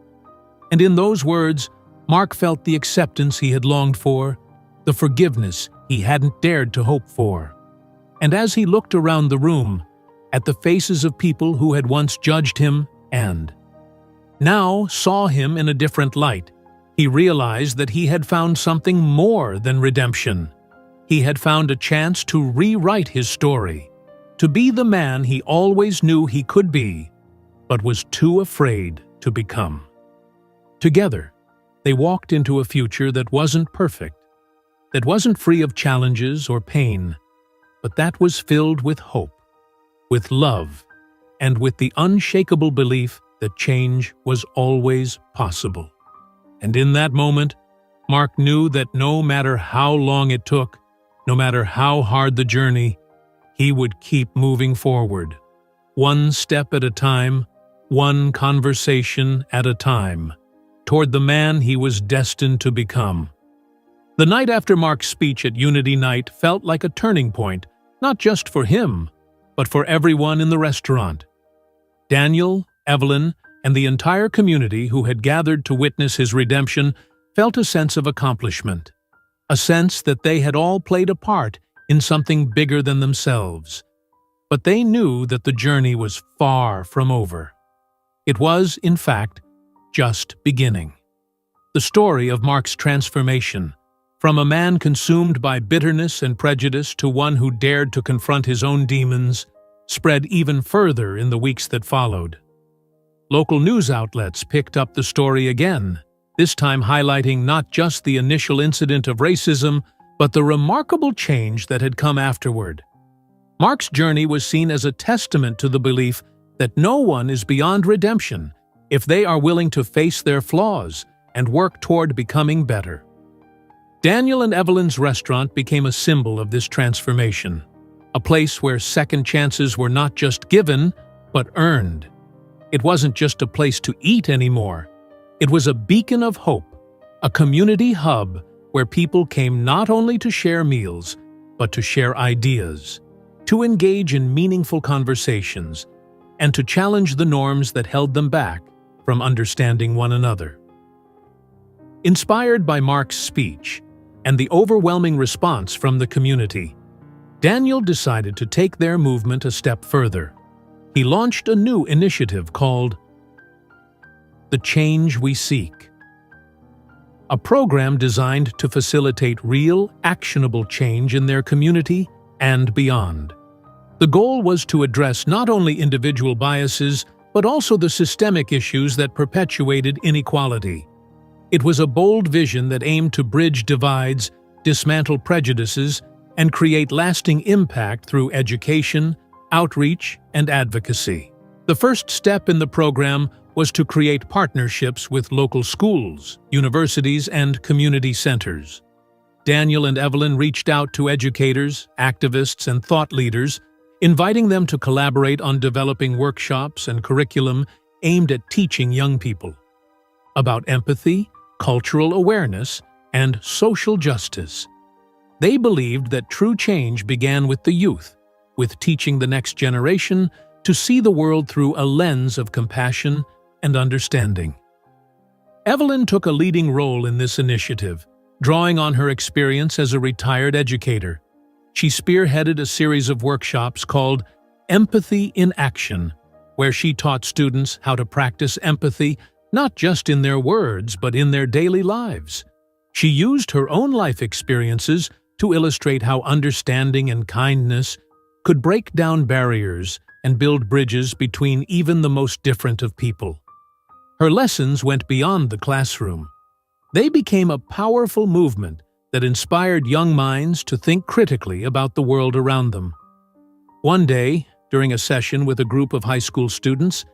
And in those words, Mark felt the acceptance he had longed for, the forgiveness he hadn't dared to hope for. And as he looked around the room, at the faces of people who had once judged him and now saw him in a different light, he realized that he had found something more than redemption. He had found a chance to rewrite his story, to be the man he always knew he could be, but was too afraid to become. Together, they walked into a future that wasn't perfect, that wasn't free of challenges or pain, but that was filled with hope, with love, and with the unshakable belief that change was always possible. And in that moment, Mark knew that no matter how long it took, no matter how hard the journey, he would keep moving forward, one step at a time, one conversation at a time, toward the man he was destined to become. The night after Mark's speech at Unity Night felt like a turning point, not just for him, but for everyone in the restaurant. Daniel, Evelyn, and the entire community who had gathered to witness his redemption felt a sense of accomplishment, a sense that they had all played a part in something bigger than themselves. But they knew that the journey was far from over. It was, in fact, just beginning. The story of Mark's transformation, from a man consumed by bitterness and prejudice to one who dared to confront his own demons, spread even further in the weeks that followed. Local news outlets picked up the story again, this time highlighting not just the initial incident of racism, but the remarkable change that had come afterward. Mark's journey was seen as a testament to the belief that no one is beyond redemption if they are willing to face their flaws and work toward becoming better. Daniel and Evelyn's restaurant became a symbol of this transformation, a place where second chances were not just given, but earned. It wasn't just a place to eat anymore. It was a beacon of hope, a community hub where people came not only to share meals, but to share ideas, to engage in meaningful conversations, and to challenge the norms that held them back from understanding one another. Inspired by Mark's speech and the overwhelming response from the community, Daniel decided to take their movement a step further. He launched a new initiative called The Change We Seek, a program designed to facilitate real, actionable change in their community and beyond. The goal was to address not only individual biases, but also the systemic issues that perpetuated inequality. It was a bold vision that aimed to bridge divides, dismantle prejudices, and create lasting impact through education, outreach, and advocacy. The first step in the program was to create partnerships with local schools, universities, and community centers. Daniel and Evelyn reached out to educators, activists, and thought leaders, inviting them to collaborate on developing workshops and curriculum aimed at teaching young people about empathy, cultural awareness, and social justice. They believed that true change began with the youth, with teaching the next generation to see the world through a lens of compassion and understanding. Evelyn took a leading role in this initiative, drawing on her experience as a retired educator. She spearheaded a series of workshops called Empathy in Action, where she taught students how to practice empathy not just in their words but in their daily lives. She used her own life experiences to illustrate how understanding and kindness could break down barriers and build bridges between even the most different of people. Her lessons went beyond the classroom. They became a powerful movement that inspired young minds to think critically about the world around them. One day, during a session with a group of high school students,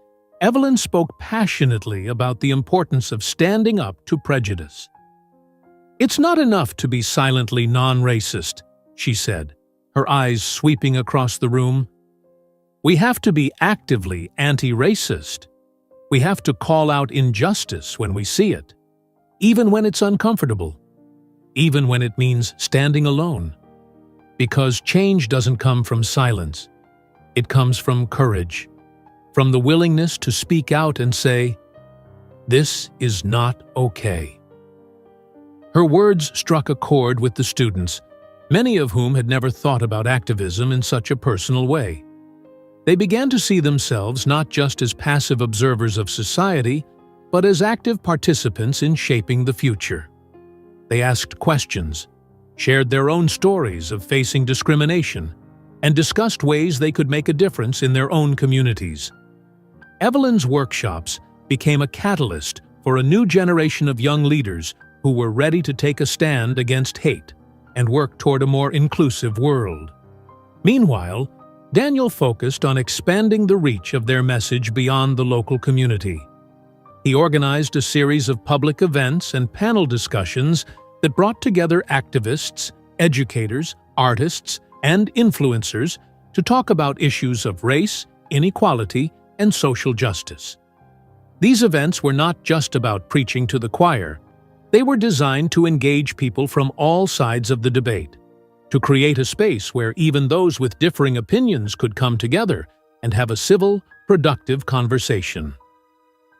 Evelyn spoke passionately about the importance of standing up to prejudice. "It's not enough to be silently non-racist," she said, her eyes sweeping across the room. "We have to be actively anti-racist. We have to call out injustice when we see it, even when it's uncomfortable, even when it means standing alone. Because change doesn't come from silence. It comes from courage, from the willingness to speak out and say, 'This is not okay.'" Her words struck a chord with the students, many of whom had never thought about activism in such a personal way. They began to see themselves not just as passive observers of society, but as active participants in shaping the future. They asked questions, shared their own stories of facing discrimination, and discussed ways they could make a difference in their own communities. Evelyn's workshops became a catalyst for a new generation of young leaders who were ready to take a stand against hate and work toward a more inclusive world. Meanwhile, Daniel focused on expanding the reach of their message beyond the local community. He organized a series of public events and panel discussions that brought together activists, educators, artists, and influencers to talk about issues of race, inequality, and social justice. These events were not just about preaching to the choir. They were designed to engage people from all sides of the debate, to create a space where even those with differing opinions could come together and have a civil, productive conversation.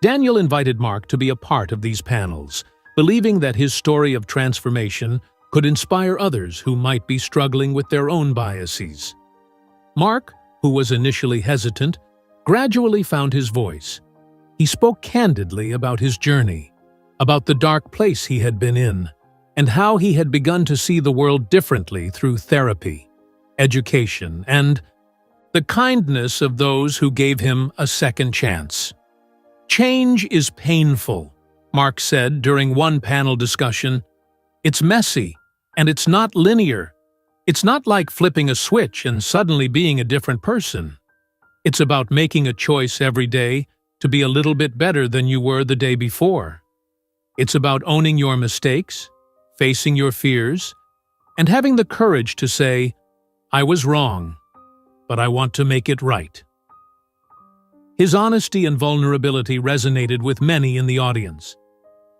Daniel invited Mark to be a part of these panels, believing that his story of transformation could inspire others who might be struggling with their own biases. Mark, who was initially hesitant, gradually found his voice. He spoke candidly about his journey, about the dark place he had been in, and how he had begun to see the world differently through therapy, education, and the kindness of those who gave him a second chance. "Change is painful," Mark said during one panel discussion. "It's messy, and it's not linear. It's not like flipping a switch and suddenly being a different person. It's about making a choice every day to be a little bit better than you were the day before. It's about owning your mistakes, facing your fears, and having the courage to say, 'I was wrong, but I want to make it right.'" His honesty and vulnerability resonated with many in the audience.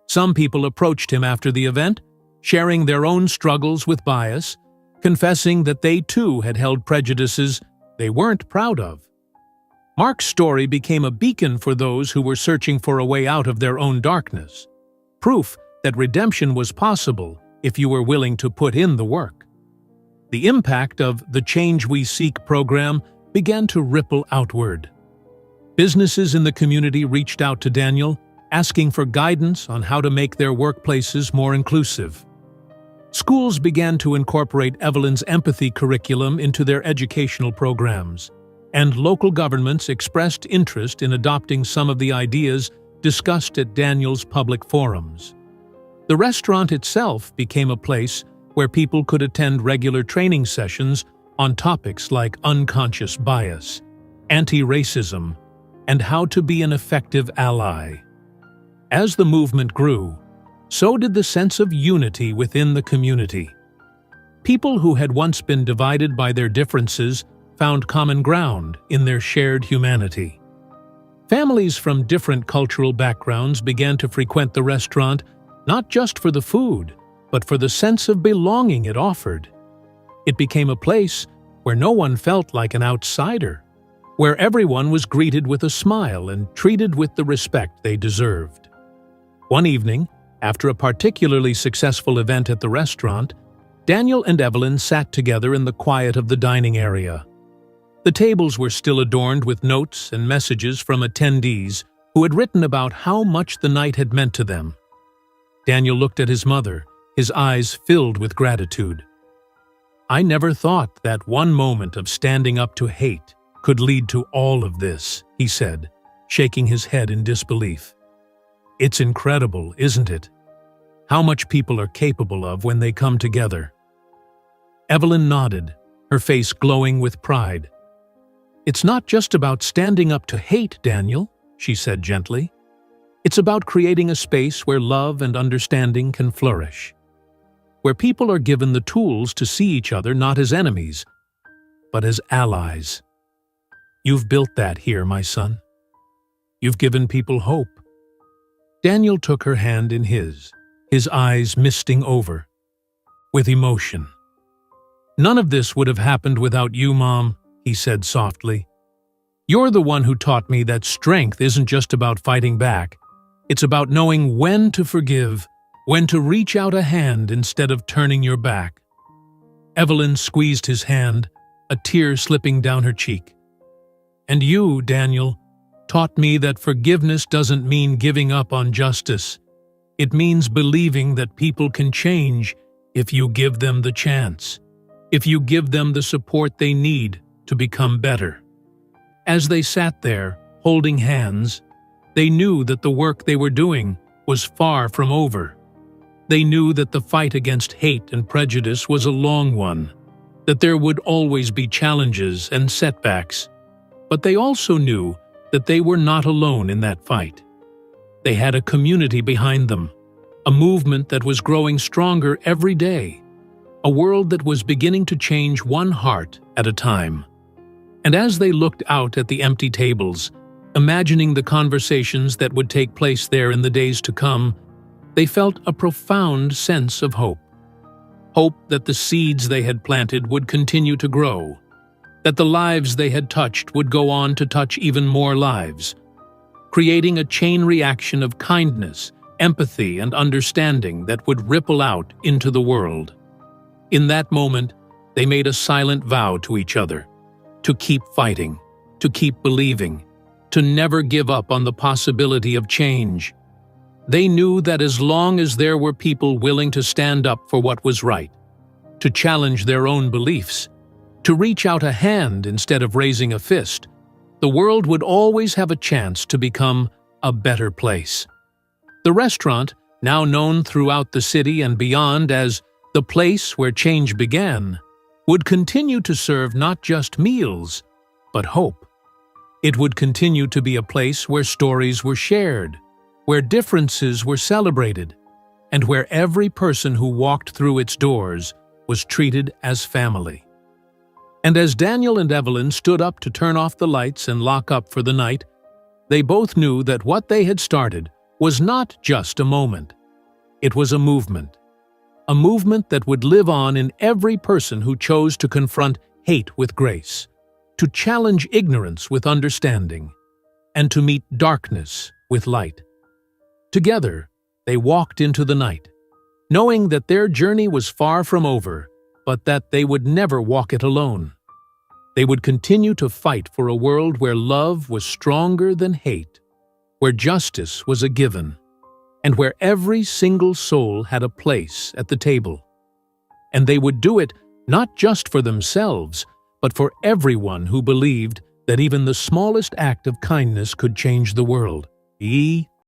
Some people approached him after the event, sharing their own struggles with bias, confessing that they too had held prejudices they weren't proud of. Mark's story became a beacon for those who were searching for a way out of their own darkness, proof that redemption was possible if you were willing to put in the work. The impact of the Change We Seek program began to ripple outward. Businesses in the community reached out to Daniel, asking for guidance on how to make their workplaces more inclusive. Schools began to incorporate Evelyn's empathy curriculum into their educational programs, and local governments expressed interest in adopting some of the ideas discussed at Daniel's public forums. The restaurant itself became a place where people could attend regular training sessions on topics like unconscious bias, anti-racism, and how to be an effective ally. As the movement grew, so did the sense of unity within the community. People who had once been divided by their differences found common ground in their shared humanity. Families from different cultural backgrounds began to frequent the restaurant not just for the food, but for the sense of belonging it offered. It became a place where no one felt like an outsider, where everyone was greeted with a smile and treated with the respect they deserved. One evening, after a particularly successful event at the restaurant, Daniel and Evelyn sat together in the quiet of the dining area. The tables were still adorned with notes and messages from attendees who had written about how much the night had meant to them. Daniel looked at his mother, his eyes filled with gratitude. "I never thought that one moment of standing up to hate could lead to all of this," he said, shaking his head in disbelief. "It's incredible, isn't it? How much people are capable of when they come together." Evelyn nodded, her face glowing with pride. "It's not just about standing up to hate, Daniel," she said gently. "It's about creating a space where love and understanding can flourish, where people are given the tools to see each other not as enemies, but as allies. You've built that here, my son. You've given people hope." Daniel took her hand in his eyes misting over with emotion. "None of this would have happened without you, Mom," he said softly. "You're the one who taught me that strength isn't just about fighting back. It's about knowing when to forgive, when to reach out a hand instead of turning your back." Evelyn squeezed his hand, a tear slipping down her cheek. "And you, Daniel, taught me that forgiveness doesn't mean giving up on justice. It means believing that people can change if you give them the chance, if you give them the support they need to become better." As they sat there, holding hands, they knew that the work they were doing was far from over. They knew that the fight against hate and prejudice was a long one, that there would always be challenges and setbacks. But they also knew that they were not alone in that fight. They had a community behind them, a movement that was growing stronger every day, a world that was beginning to change one heart at a time. And as they looked out at the empty tables, imagining the conversations that would take place there in the days to come, they felt a profound sense of hope. Hope that the seeds they had planted would continue to grow, that the lives they had touched would go on to touch even more lives, creating a chain reaction of kindness, empathy, and understanding that would ripple out into the world. In that moment, they made a silent vow to each other, to keep fighting, to keep believing, to never give up on the possibility of change. They knew that as long as there were people willing to stand up for what was right, to challenge their own beliefs, to reach out a hand instead of raising a fist, the world would always have a chance to become a better place. The restaurant, now known throughout the city and beyond as the place where change began, would continue to serve not just meals, but hope. It would continue to be a place where stories were shared, where differences were celebrated, and where every person who walked through its doors was treated as family. And as Daniel and Evelyn stood up to turn off the lights and lock up for the night, they both knew that what they had started was not just a moment. It was a movement that would live on in every person who chose to confront hate with grace, to challenge ignorance with understanding, and to meet darkness with light. Together, they walked into the night, knowing that their journey was far from over, but that they would never walk it alone. They would continue to fight for a world where love was stronger than hate, where justice was a given, and where every single soul had a place at the table. And they would do it not just for themselves, but for everyone who believed that even the smallest act of kindness could change the world. He